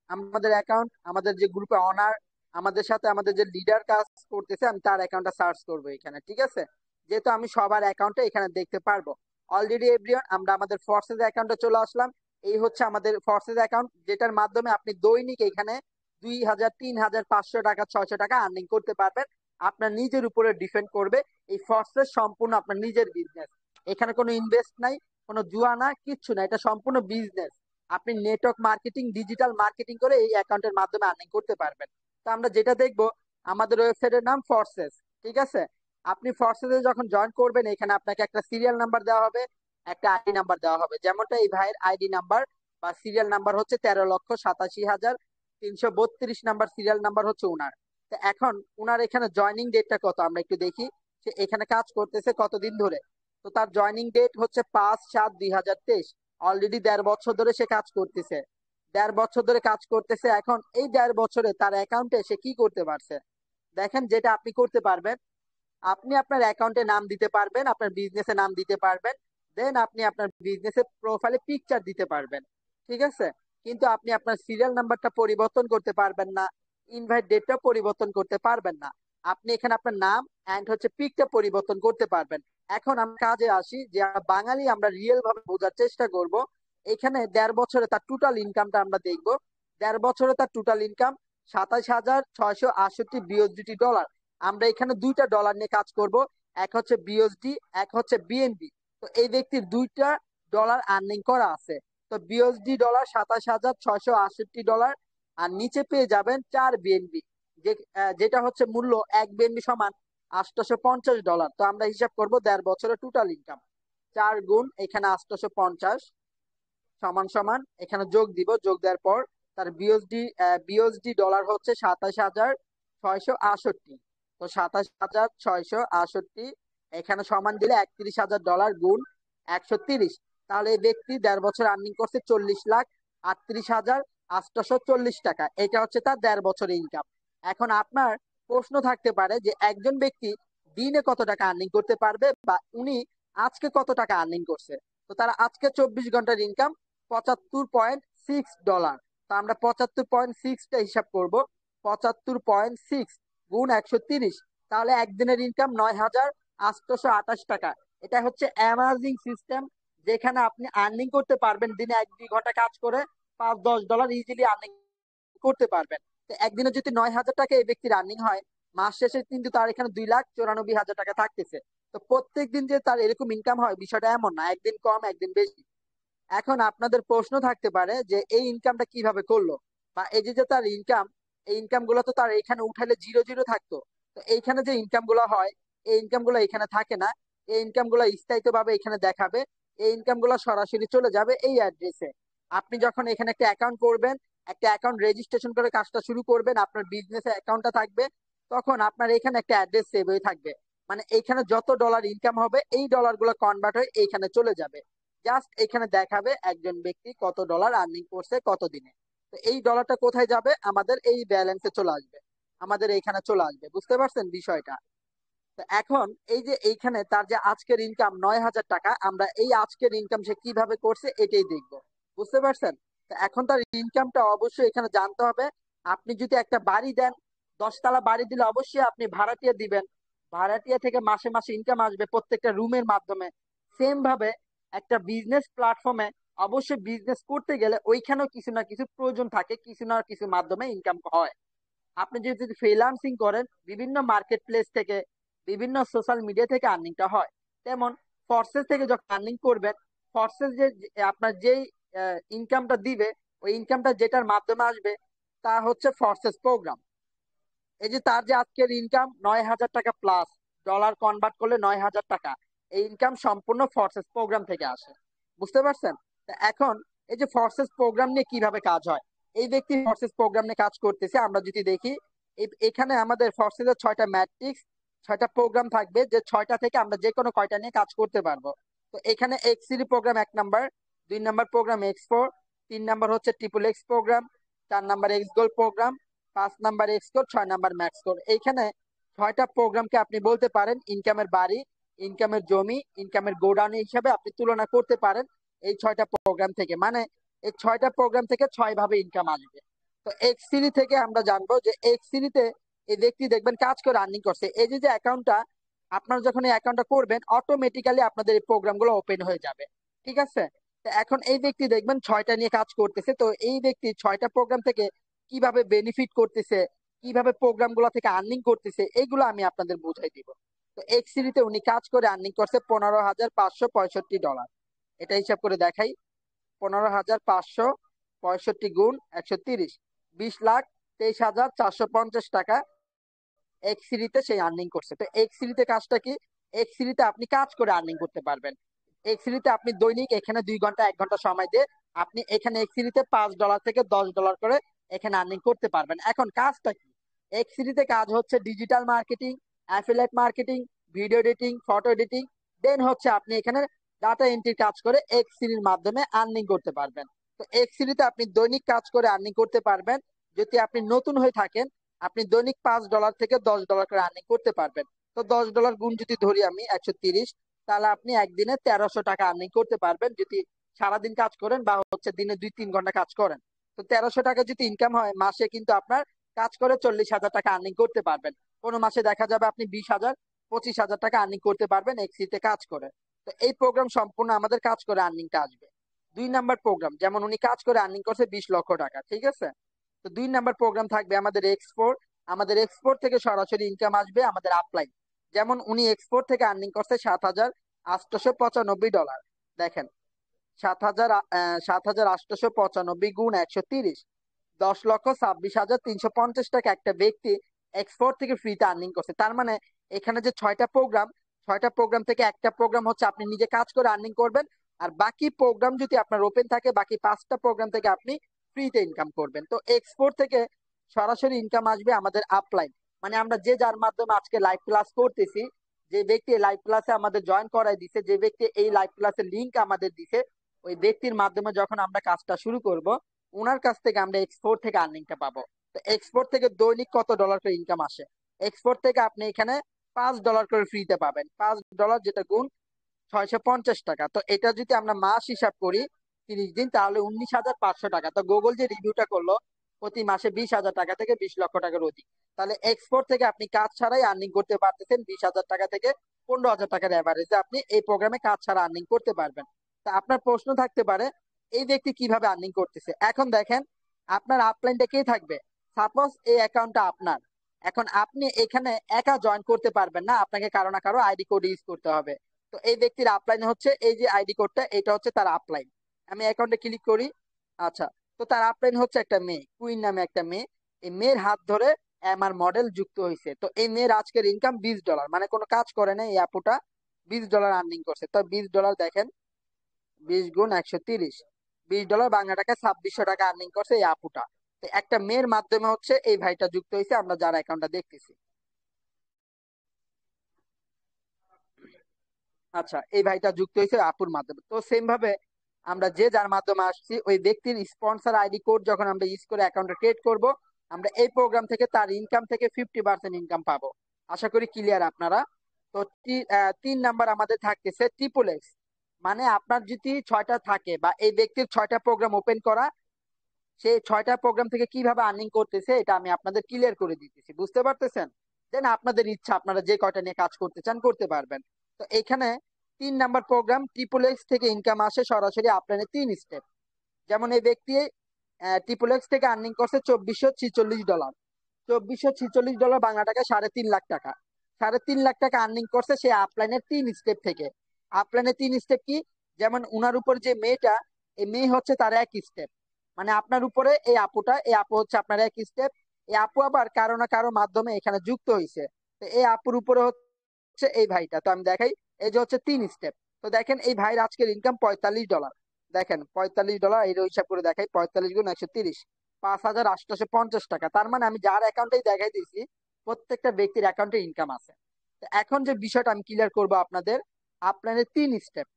আমাদের অ্যাকাউন্ট, আমাদের যে গ্রুপে অনার, আমাদের সাথে আমাদের যে লিডার কাজ করতেছে, আমি তার অ্যাকাউন্টটা সার্চ করব এখানে, ঠিক আছে? যেহেতু আমি সবার অ্যাকাউন্টে এখানে দেখতে পারবো। অলরেডি এভরিওয়ান, আমরা আমাদের ফোর্সেস অ্যাকাউন্টে চলে আসলাম। এই হচ্ছে আমাদের ফোর্সেস অ্যাকাউন্ট, যেটার মাধ্যমে আপনি দৈনিক এখানে 2,000, 3,000, 500 টাকা, 600 টাকা আর্নিং করতে পারবেন। আপনার নিজের উপরে ডিপেন্ড করবে। এই ফোর্সেস সম্পূর্ণ আপনার নিজের বিজনেস। এখানে কোনো ইনভেস্ট নাই, কোনো জুয়া না, কিচ্ছু না, এটা সম্পূর্ণ বিজনেস। আপনি নেটওয়ার্ক মার্কেটিং, ডিজিটাল মার্কেটিং করে এই অ্যাকাউন্টের মাধ্যমে আর্নিং করতে পারবেন। তো আমরা যেটা দেখবো, আমাদের ওয়েবসাইটের নাম ফরসেস, ঠিক আছে? আপনি ফরসেসে যখন জয়েন করবেন, এখানে আপনাকে একটা সিরিয়াল নাম্বার দেওয়া হবে, একটা আইডি নাম্বার দেওয়া হবে। যেমনটা এই ভাইয়ের আইডি নাম্বার বা সিরিয়াল নাম্বার হচ্ছে 13,87,332 নাম্বার সিরিয়াল নাম্বার হচ্ছে উনার। তো এখন উনার এখানে জয়নিং ডেটটা কত আমরা একটু দেখি। সে এখানে কাজ করতেছে কতদিন ধরে। তো তার জয়নিং ডেট হচ্ছে 5/7/2023। অলরেডি 1.5 বছর ধরে সে কাজ করতেছে। 1.5 বছর ধরে কাজ করতেছে। এখন এই 1.5 বছরে তার অ্যাকাউন্টে সে কি করতে পারছে? দেখেন, যেটা আপনি করতে পারবেন, আপনি আপনার অ্যাকাউন্টে নাম দিতে পারবেন, আপনার বিজনেসে নাম দিতে পারবেন। দেন আপনি আপনার বিজনেসের প্রোফাইলে পিকচার দিতে পারবেন, ঠিক আছে? কিন্তু আপনি আপনার সিরিয়াল নাম্বারটা পরিবর্তন করতে পারবেন না, ইনভাইট ডেটটা পরিবর্তন করতে পারবেন না। আপনি এখানে আপনার নাম এন্ড হচ্ছে পিকটা পরিবর্তন করতে পারবেন। এখন আমরা কাজে আসি, যে আমরা বাঙালি, আমরা রিয়েল ভাবে বোঝার চেষ্টা করব। এখানে 1.5 বছরে তার টোটাল ইনকামটা আমরা দেখব। 1.5 বছরে তার টোটাল ইনকাম 27,668 BUSDT ডলার। আমরা এখানে দুইটা ডলার নিয়ে কাজ করব, এক হচ্ছে বিএসডি, এক হচ্ছে বিএনবি। তো এই ব্যক্তির দুইটা ডলার আর্নিং করা আছে। তো বিএসডি ডলার 27,668 ডলার, আর নিচে পেয়ে যাবেন 4 বিএনবি, যেটা হচ্ছে মূল্য 1 বিএনবি সমান $850। তো আমরা হিসাব করব 1.5 বছরের টোটাল ইনকাম। 4 গুণ এখানে 850 সমান সমান এখানে যোগ দিব, যোগ দেওয়ার পর তার বিএসডি ডলার হচ্ছে 27,668। তো 27,668 এখানে সমান দিলে $31,000 গুণ 130। তাহলে এই ব্যক্তি 1.5 বছর আর্নিং করছে 40,38,840 টাকা। এটা হচ্ছে তার 1.5 বছরের ইনকাম। এখন আপনার প্রশ্ন থাকতে পারে যে একজন ব্যক্তি দিনে কত টাকা আর্নিং করতে পারবে, বা উনি আজকে কত টাকা আর্নিং করছে। তো তারা আজকে 24 ঘন্টার ইনকাম $75.6। তো আমরা 75.6টা হিসাব করব। 75.6 গুণ 130, তাহলে একদিনের ইনকাম 9,828 টাকা। এটা হচ্ছে অ্যামাজিং সিস্টেম, যেখানে আপনি আর্নিং করতে পারবেন দিনে 1-2 ঘন্টা কাজ করে $5-10 ইজিলি আর্নিং করতে পারবেন। তো একদিনে যদি 9,000 টাকা এই ব্যক্তির আর্নিং হয়, মাস শেষে কিন্তু তার এখানে 2,94,000 টাকা থাকতেছে। তো প্রত্যেক দিন যে তার এরকম ইনকাম হয় বিষয়টা এমন না, একদিন কম একদিন বেশি। এখন আপনাদের প্রশ্ন থাকতে পারে যে এই ইনকামটা কিভাবে করলো, বা এই যে যে তার ইনকাম, এই ইনকাম গুলো তো তার এখানে উঠাইলে জিরো জিরো থাকতো। তো এইখানে যে ইনকাম গুলো হয়, এই ইনকাম গুলো এখানে থাকে না। এই ইনকাম গুলো স্থায়িত্ব ভাবে এখানে দেখাবে। এই ইনকাম গুলো সরাসরি চলে যাবে এই অ্যাড্রেসে। আপনি যখন এখানে একটা অ্যাকাউন্ট করবেন, একটা অ্যাকাউন্ট রেজিস্ট্রেশন করে কাজটা শুরু করবেন, আপনার বিজনেসে অ্যাকাউন্টটা থাকবে, তখন আপনার এখানে একটা অ্যাড্রেস সেভ হয়ে থাকবে। মানে এখানে যত ডলার ইনকাম হবে এই ডলার গুলো কনভার্ট হয়ে এইখানে চলে যাবে। জাস্ট এখানে দেখাবে একজন ব্যক্তি কত ডলার আর্নিং করছে কত দিনে। তো এই ডলারটা কোথায় যাবে, আমাদের এই ব্যালেন্সে চলে আসবে, আমাদের এইখানে চলে আসবে। বুঝতে পারছেন বিষয়টা? তো এখন এই যে এইখানে তার যে আজকের ইনকাম 9,000 টাকা, আমরা এই আজকের ইনকাম সে কিভাবে করছে এটাই দেখবো। বুঝতে পারছেন? তো এখন তার ইনকামটা অবশ্যই এখানে জানতে হবে। আপনি যদি একটা বাড়ি দেন, 10 তলা বাড়ি দিলে অবশ্যই আপনি ভাড়াটিয়া দিবেন। ভাড়াটিয়া থেকে মাসে মাসে ইনকাম আসবে প্রত্যেকটা রুমের মাধ্যমে। সেম ভাবে একটা বিজনেস প্ল্যাটফর্মে অবশ্যই বিজনেস করতে গেলে ওইখানেও কিছু না কিছু প্রয়োজন থাকে, কিছু না কিছু মাধ্যমে ইনকাম হয়। আপনি যদি ফ্রিল্যান্সিং করেন, বিভিন্ন মার্কেট প্লেস থেকে, বিভিন্ন সোশ্যাল মিডিয়া থেকে আর্নিংটা হয়। তেমন ফোর্সেস থেকে যখন আর্নিং করবেন, ফোর্সেস যে আপনার যেই ইনকামটা দিবে, ওই ইনকামটা যেটার মাধ্যমে আসবে তা হচ্ছে ফোর্সেস প্রোগ্রাম। এই যে তার যে আজকের ইনকাম 9,000 টাকা প্লাস, ডলার কনভার্ট করলে 9,000 টাকা, এই ইনকাম সম্পূর্ণ ফোর্সেস প্রোগ্রাম থেকে আসে। বুঝতে পারছেন? তা এখন এই যে ফোর্সেস প্রোগ্রাম নিয়ে কিভাবে কাজ হয়, এই ব্যক্তি ফোর্সেস প্রোগ্রাম নিয়ে কাজ করতেছে। আমরা যদি দেখি, এখানে আমাদের ফোর্সেসের 6টা ম্যাট্রিক্স, 6টা প্রোগ্রাম থাকবে, যে 6টা থেকে আমরা যে কোনো কয়টা নিয়ে কাজ করতে পারবো। তো এখানে X program 1 number, 2 number program X4, 3 number হচ্ছে XXX program, 4 number X goal program, 5 number X core, 6 number max core. এইখানে 6টা প্রোগ্রামকে আপনি বলতে পারেন ইনকামের বাড়ি, ইনকামের জমি, ইনকামের গোডাউন হিসাবে আপনি তুলনা করতে পারেন এই 6টা প্রোগ্রাম থেকে। মানে এই 6টা প্রোগ্রাম থেকে 6 ভাবে ইনকাম আসবে। তো এক্স সিরি থেকে আমরা জানবো যে এক্স সিরিতে এই ব্যক্তি দেখবেন কাজ করে আর্নিং করছে। এই যে যে অ্যাকাউন্টটা, আপনার যখন এই অ্যাকাউন্টটা করবেন অটোমেটিক্যালি আপনাদের এই প্রোগ্রাম গুলো ওপেন হয়ে যাবে। ঠিক আছে? তো এখন এই ব্যক্তি দেখবেন 6টা নিয়ে কাজ করতেছে। তো এই ব্যক্তি 6টা প্রোগ্রাম থেকে কিভাবে বেনিফিট করতেছে, কিভাবে প্রোগ্রাম গুলা থেকে আর্নিং করতেছে, এইগুলো আমি আপনাদের বুঝাই দিব। তো এক্স সিরিতে উনি কাজ করে আর্নিং করছে $15,565। এটা হিসাব করে দেখাই। 15,565 গুণ 130, 20,23,450 টাকা এক্স সিরিতে সেই আর্নিং করছে। তো এক্স সিরিতে কাজটা কি, এক্স সিরিতে আপনি কাজ করে আর্নিং করতে পারবেন। এক্স সিরিতে আপনি দৈনিক এখানে 2 ঘন্টা 1 ঘন্টা সময় দিয়ে আপনি এখানে এক্স সিরিতে $5 থেকে $10 করে এখানে আর্নিং করতে পারবেন। এখন কাজটা কি, এক্স সিরিতে কাজ হচ্ছে digital marketing, affiliate marketing, video editing, photo editing. Then হচ্ছে আপনি এখানে ডাটা এন্ট্রি কাজ করে এক্স সিরির মাধ্যমে আর্নিং করতে পারবেন। তো এক্স সিরিতে আপনি দৈনিক কাজ করে আর্নিং করতে পারবেন। যদি আপনি নতুন হয়ে থাকেন, আপনি দৈনিক $5 থেকে $10 করে আর্নিং করতে পারবেন। তো $10 গুণ যদি ধরি আমি 130, তাহলে আপনি একদিনে 1,300 টাকা আর্নিং করতে পারবেন যদি সারাদিন কাজ করেন, বা হচ্ছে দিনে 2-3 ঘন্টা কাজ করেন। তো 1,300 টাকা যদি ইনকাম হয় মাসে, কিন্তু আপনার কাজ করে 40,000 টাকা আর্নিং করতে পারবেন। কোনো মাসে দেখা যাবে আপনি 20,000, 25,000 টাকা আর্নিং করতে পারবেন এক্সিতে কাজ করে। তো এই প্রোগ্রাম সম্পূর্ণ আমাদের কাজ করে আর্নিংটা আসবে। 2 নাম্বার প্রোগ্রাম, যেমন উনি কাজ করে আর্নিং করছে 20 লক্ষ টাকা। ঠিক আছে? তো 2 নাম্বার প্রোগ্রাম থাকবে আমাদের এক্সপোর্ট। আমাদের এক্সপোর্ট থেকে সরাসরি ইনকাম আসবে আমাদের আপলাইন। যেমন উনি এক্সপোর্ট থেকে আর্নিং করছে $7,895। দেখেন, 7,895 গুণ 130, 10,26,350 টাকা একটা ব্যক্তি এক্সপোর্ট থেকে ফ্রিতে আর্নিং করছে। তার মানে এখানে যে 6টা প্রোগ্রাম থেকে একটা প্রোগ্রাম হচ্ছে আপনি নিজে কাজ করে আর্নিং করবেন, আর বাকি প্রোগ্রাম যদি আপনার ওপেন থাকে বাকি 5টা প্রোগ্রাম থেকে আপনি ফ্রিতে ইনকাম করবেন। তো এক্সপোর্ট থেকে সরাসরি ইনকাম আসবে আমাদের আপলাইন, মানে আমরা যে যার মাধ্যমে আজকে লাইভ ক্লাস করতেছি, যে ব্যক্তি লাইভ ক্লাসে আমাদের জয়েন করাই দিছে, যে ব্যক্তি এই লাইভ ক্লাসের লিঙ্ক আমাদের দিছে, ওই ব্যক্তির মাধ্যমে যখন আমরা কাজটা শুরু করব, ওনার কাছ থেকে আমরা এক্সপোর্ট থেকে আর্নিংটা পাবো। তো এক্সপোর্ট থেকে দৈনিক কত ডলার করে ইনকাম আসে? এক্সপোর্ট থেকে আপনি এখানে $5 করে ফ্রিতে পাবেন। $5 যেটা গুণ 650 টাকা। তো এটা যদি আমরা মাস হিসাব করি 30 দিন, তাহলে 19,500 টাকা। তো গুগল যে রিভিউটা করলো প্রতি মাসে 20,000 টাকা থেকে 20 লক্ষ টাকার অধিক। তাহলে এক্সপোর্ট থেকে আপনি কাজ ছাড়াই আর্নিং করতে পারতেছেন 20,000 টাকা থেকে 15,000 টাকার অ্যাভারেজে আপনি এই প্রোগ্রামে কাজ ছাড়া আর্নিং করতে পারবেন। তা আপনার প্রশ্ন থাকতে পারে এই ব্যক্তি কিভাবে আর্নিং করতেছে। এখন দেখেন, আপনার আপলাইনটা কে থাকবে? সাপোজ এই অ্যাকাউন্টটা আপনার। এখন আপনি এখানে একা জয়েন করতে পারবেন না, আপনাকে কারো না কারো আইডি কোড ইউজ করতে হবে। তো এই ব্যক্তির আপলাইন হচ্ছে এই যে আইডি কোডটা, এটা হচ্ছে তার আপলাইন। আমি অ্যাকাউন্টে ক্লিক করি। আচ্ছা, তো তার আপলাইন হচ্ছে একটা মেয়ে, কুইন নামে একটা মেয়ে। এই মেয়ের হাত ধরে আমার মডেল যুক্ত হয়েছে। তো এই মেয়ের আজকের ইনকাম $20, মানে কোনো কাজ করে না এই আপুটা, $20 আর্নিং করছে। তো $20 দেখেন, 20 গুণ 130, $20 বাংলা টাকায় 2600 টাকা আর্নিং করছে এই আপুটা। তো একটা মেয়ের মাধ্যমে হচ্ছে এই ভাইটা যুক্ত হয়েছে, আমরা যার অ্যাকাউন্টটা দেখতেছি। আচ্ছা, এই ভাইটা যুক্ত হয়েছে আপুর মাধ্যমে। তো সেম ভাবে আমরা যে যার মাধ্যমে আসছি, ওই ব্যক্তির স্পন্সর আইডি কোড যখন আমরা ইউজ করে অ্যাকাউন্টে ক্রিয়েট করব, আমরা এই প্রোগ্রাম থেকে তার ইনকাম থেকে 50% ইনকাম পাবো। আশা করি ক্লিয়ার আপনারা। তো 3 নাম্বার আমাদের থাকতেছে ট্রিপল এক্স। মানে আপনার যদি 6টা থাকে বা এই ব্যক্তির 6টা প্রোগ্রাম ওপেন করা, সেই 6টা প্রোগ্রাম থেকে কিভাবে আর্নিং করতেছে এটা আমি আপনাদের ক্লিয়ার করে দিতেছি, বুঝতে পারতেছেন? দেন আপনাদের ইচ্ছা, আপনারা যে কয়টা নিয়ে কাজ করতে চান করতে পারবেন। তো এখানে 3 নাম্বার প্রোগ্রাম ট্রিপল এক্স থেকে ইনকাম আসে সরাসরি আপনার 3 স্টেপ। যেমন এই ব্যক্তি ট্রিপল এক্স থেকে আর্নিং করছে $2,446। $2,446 বাংলা টাকায় 3.5 লাখ টাকা। 3.5 লাখ টাকা আর্নিং করছে সে আপলাইনের 3 স্টেপ থেকে। আপলাইনের 3 স্টেপ কি? যেমন উনার উপর যে মেয়েটা, এই মেয়ে হচ্ছে তার 1 স্টেপ। মানে আপনার উপরে এই আপুটা, এই আপু হচ্ছে আপনার 1 স্টেপ। এই আপু আবার কারো না কারো মাধ্যমে এখানে যুক্ত হয়েছে। তো এই আপুর উপরে হচ্ছে এই ভাইটা। তো আমি দেখাই, এই যে হচ্ছে 3 স্টেপ। তো দেখেন এই ভাইয়ের আজকের ইনকাম $45। দেখেন $45, এই হিসাব করে দেখাই, 45 গুণ 130, 5,850 টাকা। তার মানে আমি যার অ্যাকাউন্টেই দেখাই দিয়েছি প্রত্যেকটা ব্যক্তির অ্যাকাউন্টে ইনকাম আছে। তো এখন যে বিষয়টা আমি ক্লিয়ার করব আপনাদের, আপনাদের 3 স্টেপ,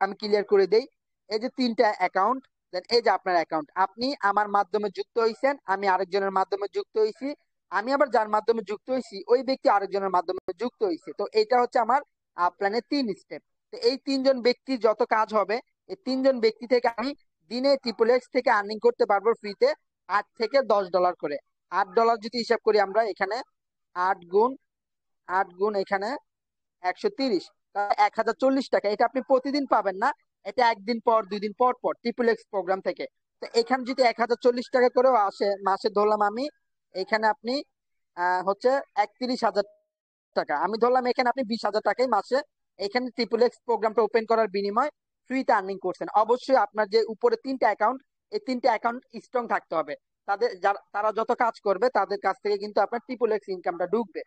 আমি ক্লিয়ার করে দেই। এই যে 3টা অ্যাকাউন্ট, দেন এই যে আপনার অ্যাকাউন্ট, আপনি আমার মাধ্যমে যুক্ত হয়েছেন, আমি আরেকজনের মাধ্যমে যুক্ত হয়েছি, আমি আবার যার মাধ্যমে যুক্ত হয়েছি ওই ব্যক্তি আরেকজনের মাধ্যমে যুক্ত হয়েছে। তো এটা হচ্ছে আমার প্ল্যানের 3 স্টেপ। তো এই 3জন ব্যক্তির যত কাজ হবে, এই 3জন ব্যক্তি থেকে আমি দিনে ট্রিপল এক্স থেকে আর্নিং করতে পারবো ফ্রিতে $8 থেকে $10 করে। $8 যদি হিসাব করি আমরা এখানে, 8 গুণ এখানে 130, 1,040 টাকা। এটা আপনি প্রতিদিন পাবেন না, এটা একদিন পর 2 দিন পর পর ট্রিপল এক্স প্রোগ্রাম থেকে। তো এখানে যদি 1,040 টাকা করেও আসে মাসে, ধরলাম আমি এখানে আপনি হচ্ছে 31,000 টাকা, আমি ধরলাম এখানে আপনি 20,000 টাকাই মাসে এখানে ট্রিপল এক্স প্রোগ্রামটা ওপেন করার বিনিময় ফ্রিতে আর্নিং করছেন। অবশ্যই আপনার যে উপরে 3টা অ্যাকাউন্ট, এই 3টা অ্যাকাউন্ট স্ট্রং থাকতে হবে। তারা যত কাজ করবে তাদের কাছ থেকে কিন্তু আপনার ট্রিপল এক্স ইনকামটা ঢুকবে।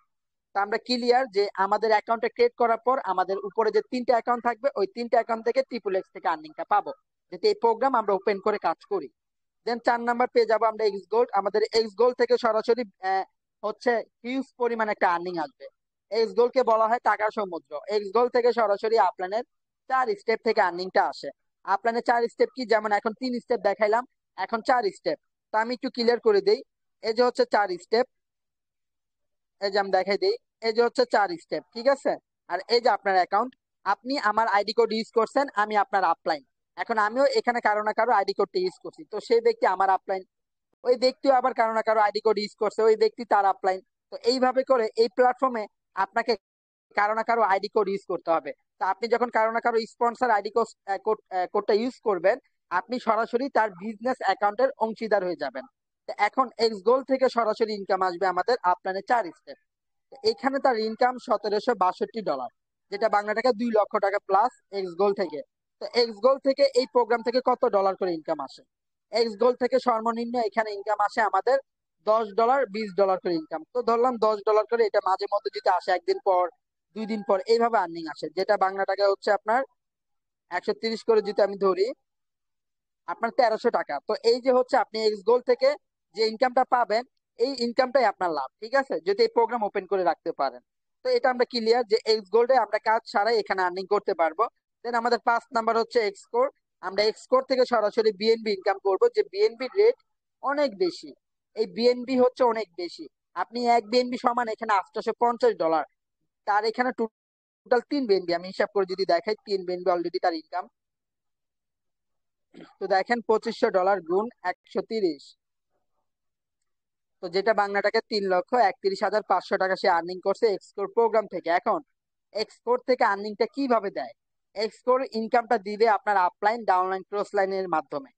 তা আমরা ক্লিয়ার যে আমাদের অ্যাকাউন্টে ক্রিয়েট করার পর আমাদের উপরে যে 3টা অ্যাকাউন্ট থাকবে, ওই 3টা অ্যাকাউন্ট থেকে ট্রিপল এক্স থেকে আর্নিংটা পাবো, যাতে এই প্রোগ্রাম আমরা ওপেন করে কাজ করি। দেন 4 নাম্বার পেয়ে যাবো আমরা এক্স গোল্ড। আমাদের এক্স গোল্ড থেকে সরাসরি হচ্ছে হিউজ পরিমাণ একটা আর্নিং আসবে। এক্স গোল্ড কে বলা হয় টাকার সমুদ্র। এক্স গোল্ড থেকে সরাসরি আপলানের 4 স্টেপ থেকে আর্নিংটা আসে। আপলানের 4 স্টেপ কি? যেমন এখন 3 স্টেপ দেখাইলাম, এখন 4 স্টেপ। তা আমি একটু ক্লিয়ার করে দিই। এই যে হচ্ছে 4 স্টেপ, এই যে আমি দেখাই দিই, এই যে হচ্ছে 4 স্টেপ, ঠিক আছে? আর এই যে আপনার অ্যাকাউন্ট, আপনি আমার আইডি কোড ইউজ করছেন, আমি আপনার আপলাইন। এখন আমিও এখানে কারো না কারো আইডি কোডটা ইউজ করছি, তো সেই ব্যক্তি আমার আপলাইন। ওই ব্যক্তিও আবার কারো না কারো আইডি কোড ইউজ করছে, ওই ব্যক্তি তার আপলাইন। তো এইভাবে করে এই প্ল্যাটফর্মে আপনাকে কারো না কারো আইডি কোড ইউজ করতে হবে। তা আপনি যখন কারো না কারো স্পন্সর আইডি কোডটা ইউজ করবেন, আপনি সরাসরি তার বিজনেস অ্যাকাউন্টের অংশীদার হয়ে যাবেন। তো এখন এক্স গোল থেকে সরাসরি ইনকাম আসবে আমাদের আপনার 4 স্টেপ। এখানে তার ইনকাম $1,762, যেটা বাংলা টাকা 2 লক্ষ টাকা প্লাস এক্স গোল থেকে। তো এক্স গোল থেকে এই প্রোগ্রাম থেকে কত ডলার করে ইনকাম আসে? এক্স গোল থেকে সর্বনিম্ন এখানে ইনকাম আসে আমাদের $10 $20 করে ইনকাম। তো ধরলাম $10 করে, এটা মাঝে মধ্যে যদি আসে একদিন পর 2 দিন পর এইভাবে আর্নিং আসে, যেটা বাংলা টাকা হচ্ছে আপনার 130 করে যদি আমি ধরি, আপনার 1300 টাকা। তো এই যে হচ্ছে আপনি এক্স গোল থেকে যে ইনকামটা পাবেন, এই ইনকামটাই আপনার লাভ, ঠিক আছে, যদি এই প্রোগ্রাম ওপেন করে রাখতে পারেন। তো এটা আমরা ক্লিয়ার যে এক্স গোল্ডে আমরা কাজ ছাড়াই এখানে আর্নিং করতে পারবো। দেন আমাদের 5 নাম্বার হচ্ছে এক্সকোর। আমরা এক্সকোর থেকে সরাসরি বিএনবি ইনকাম করব, যে বিএনবি রেট অনেক বেশি। এই বিএনবি হচ্ছে অনেক বেশি। আপনি এক বিএনবি সমান এখানে $850। তার এখানে টোটাল 3 বিএনবি আমি হিসাব করে যদি দেখাই, 3 বিএনবি অলরেডি তার ইনকাম। তো দেখেন $2500 গুণ 130, তো যেটা বাংলা টাকা 3,31,500 টাকা সে আর্নিং করছে এক্সকোর প্রোগ্রাম থেকে। এখন এক্সকোর থেকে আর্নিংটা কিভাবে দেয়? এক্সকোর ইনকামটা দিবে আপনার আপলাইন, ডাউনলাইন, ক্রস লাইনের মাধ্যমে।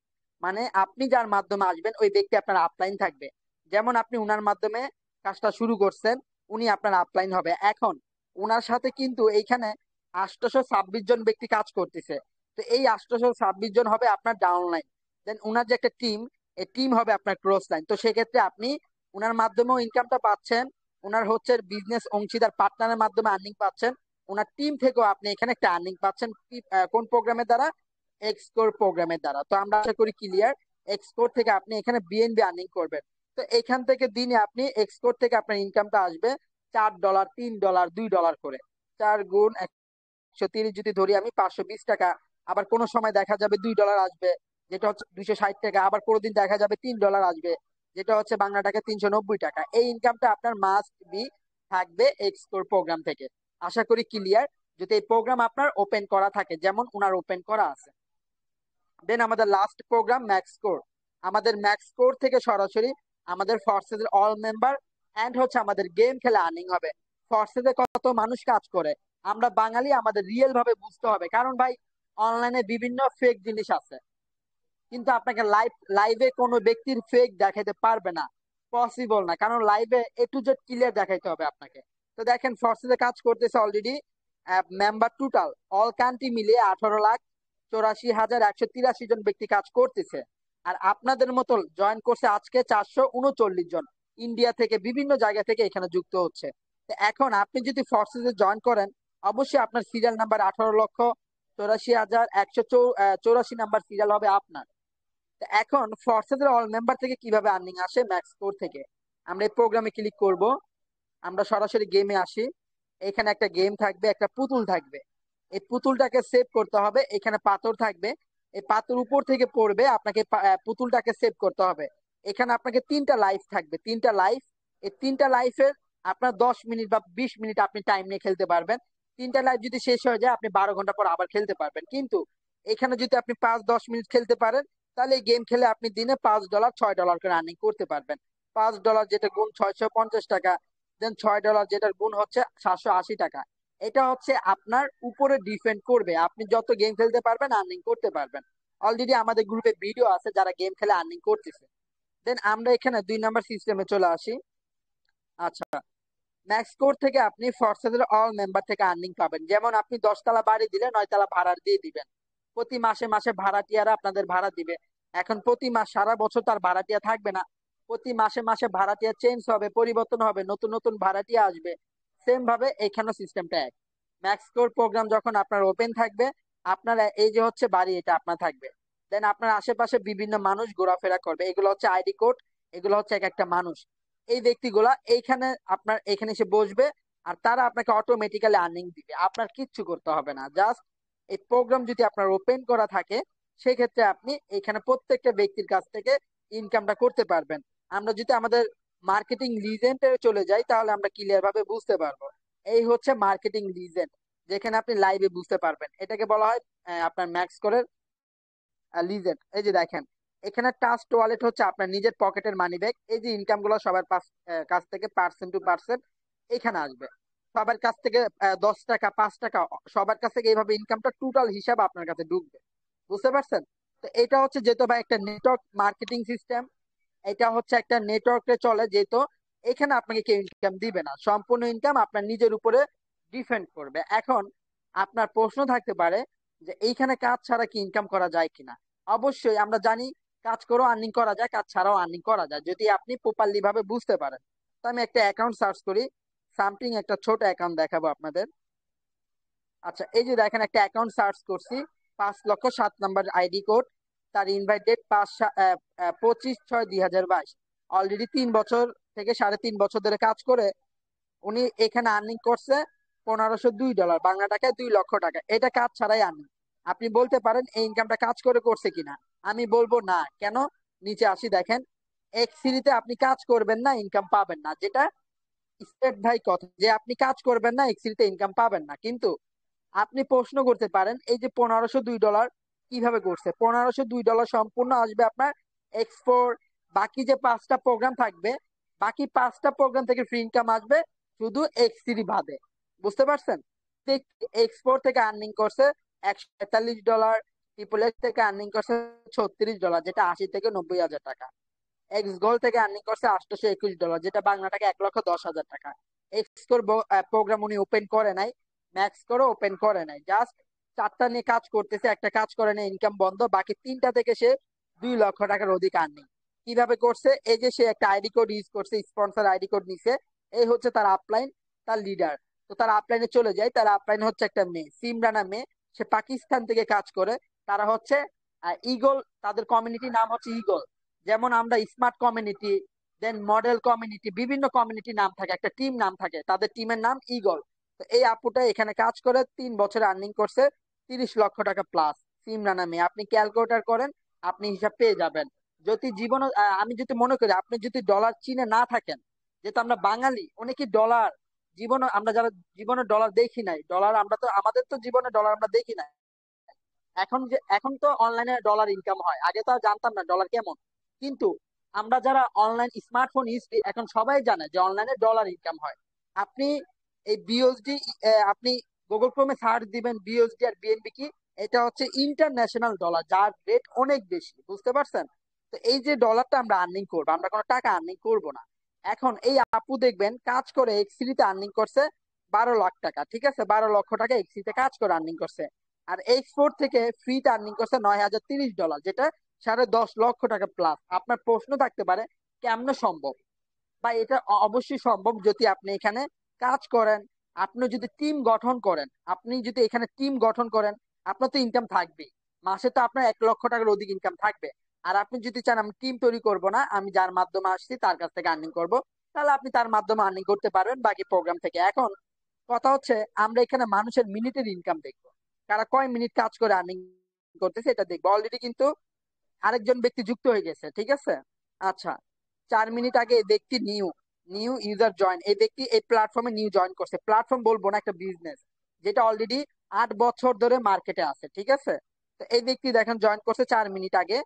মানে আপনি যার মাধ্যমে আসবেন ওই ব্যক্তি আপনার আপলাইন থাকবে। যেমন আপনি উনার মাধ্যমে কাজটা শুরু করছেন, উনি আপনার আপলাইন হবে। এখন উনার সাথে কিন্তু এইখানে 826 জন ব্যক্তি কাজ করতেছে। তো এই 826 জন হবে আপনার ডাউনলাইন। দেন উনার যে একটা টিম, এই টিম হবে আপনার ক্রস লাইন। তো সেক্ষেত্রে আপনি উনার মাধ্যমেও ইনকামটা পাচ্ছেন, উনার হচ্ছে বিজনেস অংশীদার পার্টনারের মাধ্যমে আর্নিং পাচ্ছেন, ওনার টিম থেকেও আপনি এখানে একটা আর্নিং পাচ্ছেন। কোন প্রোগ্রামের দ্বারা? এক্সকোর প্রোগ্রামের দ্বারা। তো আমরা আশা করি ক্লিয়ার। এক্সকোর থেকে আপনি এখানে বিএনবি আর্নিং করবেন। তো এখান থেকে দিনে আপনি এক্সকোর থেকে আপনার ইনকামটা আসবে $4, $3, $2 করে। 4 গুণ 130 যদি ধরি আমি, 520 টাকা। আবার কোন সময় দেখা যাবে $2 আসবে, যেটা হচ্ছে 260 টাকা। আবার কোনোদিন দেখা যাবে $3 আসবে, যেটা হচ্ছে বাংলা টাকা 390 টাকা। এই ইনকামটা আপনার মাস্ট বি থাকবে এক্সকোর প্রোগ্রাম থেকে। আশা করি ক্লিয়ার। যদি এই প্রোগ্রাম আপনার ওপেন করা থাকে, যেমন উনার ওপেন করা আছে। দেন আমাদের লাস্ট প্রোগ্রাম ম্যাক্সকোর। আমাদের ম্যাক্সকোর থেকে সরাসরি আমাদের ফোর্সেস অল মেম্বার এন্ড হচ্ছে আমাদের গেম খেলে আর্নিং হবে। ফোর্সেসে কত মানুষ কাজ করে আমরা বাঙালি, আমাদের রিয়েল ভাবে বুঝতে হবে। কারণ ভাই, অনলাইনে বিভিন্ন ফেক জিনিস আছে, কিন্তু আপনাকে লাইভে কোনো ব্যক্তির ফেক দেখাইতে পারবে না, পসিবল না। কারণ লাইভে A to Z ক্লিয়ার দেখাইতে হবে আপনাকে। তো দেখেন ফোর্সেসে কাজ করতেছে already member total all country মিলিয়ে 18,84,183 জন ব্যক্তি কাজ করতেছে। আর আপনাদের মতো জয়েন করছে আজকে 439 জন, ইন্ডিয়া থেকে বিভিন্ন জায়গা থেকে এখানে যুক্ত হচ্ছে। তো এখন আপনি যদি ফোর্সেসে জয়েন করেন, অবশ্যই আপনার সিরিয়াল নাম্বার 18,84,184 নাম্বার সিরিয়াল হবে আপনার। তো এখন ফোর্সেসের অল মেম্বার থেকে কিভাবে আর্নিং আসে? ম্যাক্সকোর থেকে। আমরা এই প্রোগ্রামে ক্লিক করব, আমরা সরাসরি গেমে আসি। এখানে একটা গেম থাকবে, একটা পুতুল থাকবে। এই পুতুলটাকে সেভ করতে হবে। এখানে পাথর থাকবে, এই পাথর উপর থেকে পড়বে, আপনাকে পুতুলটাকে সেভ করতে হবে। এখানে আপনাকে 3টা লাইফ থাকবে, 3টা লাইফ। এই 3টা লাইফের আপনার 10 মিনিট বা 20 মিনিট আপনি টাইম নিয়ে খেলতে পারবেন। 3টা লাইফ যদি শেষ হয়ে যায়, আপনি 12 ঘন্টা পর আবার খেলতে পারবেন। কিন্তু এখানে যদি আপনি 5-10 মিনিট খেলতে পারেন, তাহলে এই গেম খেলে আপনি দিনে $5 $6 করে আর্নিং করতে পারবেন। $5 যেটা গুণ 650 টাকা, দেন $6 যেটার গুণ হচ্ছে 780 টাকা। এটা হচ্ছে আপনার উপরে ডিপেন্ড করবে, আপনি যত গেম খেলতে পারবেন আর্নিং করতে পারবেন। অলরেডি আমাদের গ্রুপে ভিডিও আছে যারা গেম খেলে আর্নিং করতেছে। দেন আমরা এখানে 2 নাম্বার সিস্টেমে চলে আসি। আচ্ছা, ম্যাক্সকোর থেকে আপনি ফোর্সেসের অল মেম্বার থেকে আর্নিং পাবেন। যেমন আপনি 10 তলা বাড়ি দিলে 9 তলা ভাড়া দিয়ে দিবেন, প্রতি মাসে মাসে ভাড়াটিয়ারা আপনাদের ভাড়া দিবে। এখন প্রতি মাস সারা বছর তার ভাড়াটিয়া থাকবে না, প্রতি মাসে মাসে ভাড়াটিয়া চেঞ্জ হবে, পরিবর্তন হবে, নতুন নতুন ভাড়াটিয়া আসবে। সেম ভাবে এখানেও সিস্টেমটা এক। ম্যাক্সকোর প্রোগ্রাম যখন আপনার ওপেন থাকবে, আপনার এই যে হচ্ছে বাড়ি, এটা আপনার থাকবে। দেন আপনার আশেপাশে বিভিন্ন মানুষ ঘোরাফেরা করবে, এগুলো হচ্ছে আইডি কোড, এগুলো হচ্ছে এক একটা মানুষ। এই ব্যক্তিগুলা এইখানে আপনার এখানে এসে বসবে, আর তারা আপনাকে অটোমেটিক্যালি আর্নিং দিবে, আপনার কিচ্ছু করতে হবে না। জাস্ট এই প্রোগ্রাম যদি আপনার ওপেন করা থাকে, সেক্ষেত্রে আপনি এখানে প্রত্যেকটা ব্যক্তির কাছ থেকে ইনকামটা করতে পারবেন। আমরা যদি আমাদের মার্কেটিং লিজেন্ডে চলে যাই, তাহলে আমরা ক্লিয়ার ভাবে বুঝতে পারবো। এই হচ্ছে মার্কেটিং লিজেন্ড, যেখানে আপনি লাইভে বুঝতে পারবেন। এটাকে বলা হয় আপনার ম্যাক্স করে লিজেন্ড। এই যে দেখেন, এখানে ট্রাস্ট ওয়ালেট হচ্ছে আপনার নিজের পকেটের মানি ব্যাগ। এই যে ইনকাম গুলো সবার কাছ থেকে পার্সেন্ট টু পার্সেন্ট এখানে আসবে। সবার কাছ থেকে 10 টাকা, 5 টাকা, সবার কাছ থেকে এইভাবে ইনকামটা টোটাল হিসাব আপনার কাছে ঢুকবে। বুঝতে পারছেন? তো এটা হচ্ছে যেহেতু ভাই একটা নেটওয়ার্ক মার্কেটিং সিস্টেম, এটা হচ্ছে একটা নেটওয়ার্কে চলে, যেহেতু এখানে আপনাকে কেউ ইনকাম দিবে না, সম্পূর্ণ ইনকাম আপনার নিজের উপরে ডিপেন্ড করবে। এখন আপনার প্রশ্ন থাকতে পারে যে এইখানে কাজ ছাড়া কি ইনকাম করা যায় কিনা। অবশ্যই আমরা জানি কাজ করেও আর্নিং করা যায়, কাজ ছাড়াও আর্নিং করা যায় যদি আপনি প্রপারলি ভাবে বুঝতে পারেন। তো আমি একটা অ্যাকাউন্ট সার্চ করি, সামথিং একটা ছোট অ্যাকাউন্ট দেখাবো আপনাদের। আচ্ছা, এই যে দেখেন একটা অ্যাকাউন্ট সার্চ করছি, 5,07 নম্বর আইডি কোড, তার ইনভাইট ডেট 25/6/2022। অলরেডি 3 বছর থেকে 3.5 বছর ধরে কাজ করে উনি এখানে আর্নিং করছে $1,502, বাংলা টাকায় 2 লক্ষ টাকা। এটা কাজ ছাড়াই আর্নিং। আপনি বলতে পারেন এই ইনকামটা কাজ করে করছে কিনা, আমি বলবো না। কেন? নিচে আসি, দেখেন এক সিরিতে আপনি কাজ করবেন না ইনকাম পাবেন না, যেটা স্টেট ভাই কথা যে আপনি কাজ করবেন না এক সিরিতে ইনকাম পাবেন না। কিন্তু আপনি প্রশ্ন করতে পারেন এই যে $1,502 কিভাবে করছে। $1,502 সম্পূর্ণ আসবে আপনার এক্সপোর্ট, বাকি যে 5টা প্রোগ্রাম থাকবে, বাকি 5টা প্রোগ্রাম থেকে ফ্রি ইনকাম আসবে শুধু এক্সিরি বাদে। বুঝতে পারছেন? এক্সপোর্ট থেকে আর্নিং করছে $143, ট্রিপল এক্স থেকে আর্নিং করছে $36, যেটা 80 থেকে 90 হাজার টাকা। এক্স গোল থেকে আর্নিং করছে $821, যেটা বাংলা টাকা 1,10,000 টাকা। এক্সকোর প্রোগ্রাম উনি ওপেন করে নাই, ম্যাক্স করে ওপেন করে নাই, জাস্ট 4টা নিয়ে কাজ করতেছে, একটা কাজ করে না, ইনকাম বন্ধ। বাকি 3টা থেকে সে 2 লক্ষ টাকার অধিক আর্নিং। কিভাবে করছে? এই যে সে একটা আইডি কোড ইউজ করছে, স্পন্সর আইডি কোড নিছে। এই হচ্ছে তার আপলাইন, তার লিডার। তো তার আপলাইনে চলে যায়, তার আপলাইন হচ্ছে একটা মেয়ে, সিমরানা মেয়ে। সে পাকিস্তান থেকে কাজ করে। তারা হচ্ছে ইগল, তাদের কমিউনিটি নাম হচ্ছে ইগল। যেমন আমরা স্মার্ট কমিউনিটি, দেন মডেল কমিউনিটি, বিভিন্ন কমিউনিটি নাম থাকে, একটা টিম নাম থাকে, তাদের টিমের নাম ইগল। তো এই আপুটা এখানে কাজ করে 3 বছরে আর্নিং করছে 30 লক্ষ টাকা প্লাস। সিমরানা মেয়ে, আপনি ক্যালকুলেটর করেন, আপনি হিসাব পেয়ে যাবেন। যদি জীবন আমি যদি মনে করি আপনি যদি ডলার চিনে না থাকেন, যেহেতু আমরা বাঙালি, অনেকে ডলার জীবনে, আমরা যারা জীবনে ডলার দেখি নাই, ডলার আমরা তো, আমাদের তো জীবনে ডলার আমরা দেখি নাই। এখন তো অনলাইনে ডলার ইনকাম হয়, আগে তো আর জানতাম না ডলার কেমন। কিন্তু আমরা যারা অনলাইন স্মার্টফোন ইউজ করি, এখন সবাই জানে যে অনলাইনে ডলার ইনকাম হয়। আপনি এই বিওএসডি, আপনি গুগল ক্রোমে সার্চ দিবেন বিওএসডি আর বিএনবি কি, এটা হচ্ছে ইন্টারন্যাশনাল ডলার, যার রেট অনেক বেশি। বুঝতে পারছেন? তো এই যে ডলারটা আমরা আর্নিং করবো, আমরা কোনো টাকা আর্নিং করবো না। এখন এই আপু দেখবেন কাজ করে এক্সিলিতে আর্নিং করছে 12 লাখ টাকা। ঠিক আছে, 12 লক্ষ টাকা এক্সিলিতে কাজ করে আর্নিং করছে। আর এক্সপোর্ট থেকে ফ্রিতে আর্নিং করছে $9,030, যেটা 10.5 লক্ষ টাকা প্লাস। আপনার প্রশ্ন থাকতে পারে কেমনে সম্ভব? বা এটা অবশ্যই সম্ভব যদি আপনি এখানে কাজ করেন, আপনি যদি টিম গঠন করেন। আপনি যদি এখানে টিম গঠন করেন, আপনার তো ইনকাম থাকবেই, মাসে তো আপনার 1 লক্ষ টাকার অধিক ইনকাম থাকবে। আর আপনি যদি চান আমি টিম তৈরি করব না, আমি যার মাধ্যমে আসছি তার কাছ থেকে আর্নিং করব, তাহলে আপনি তার মাধ্যমে আর্নিং করতে পারবেন বাকি প্রোগ্রাম থেকে। এখন কথা হচ্ছে আমরা এখানে মানুষের মিনিটের ইনকাম দেখবো, তারা কয় মিনিট কাজ করে আর্নিং করতেছে এটা দেখবো। অলরেডি কিন্তু আরেকজন ব্যক্তি যুক্ত হয়ে গেছে। ঠিক আছে, আচ্ছা, 4 মিনিট আগে এই ব্যক্তি নিউ নিউ ইউজার জয়েন, এই ব্যক্তি এই প্ল্যাটফর্মে নিউ জয়েন করছে। প্ল্যাটফর্ম বলবো না, একটা বিজনেস যেটা অলরেডি 8 বছর ধরে মার্কেটে আছে। ঠিক আছে, তো এই ব্যক্তি দেখেন জয়েন করছে 4 মিনিট আগে।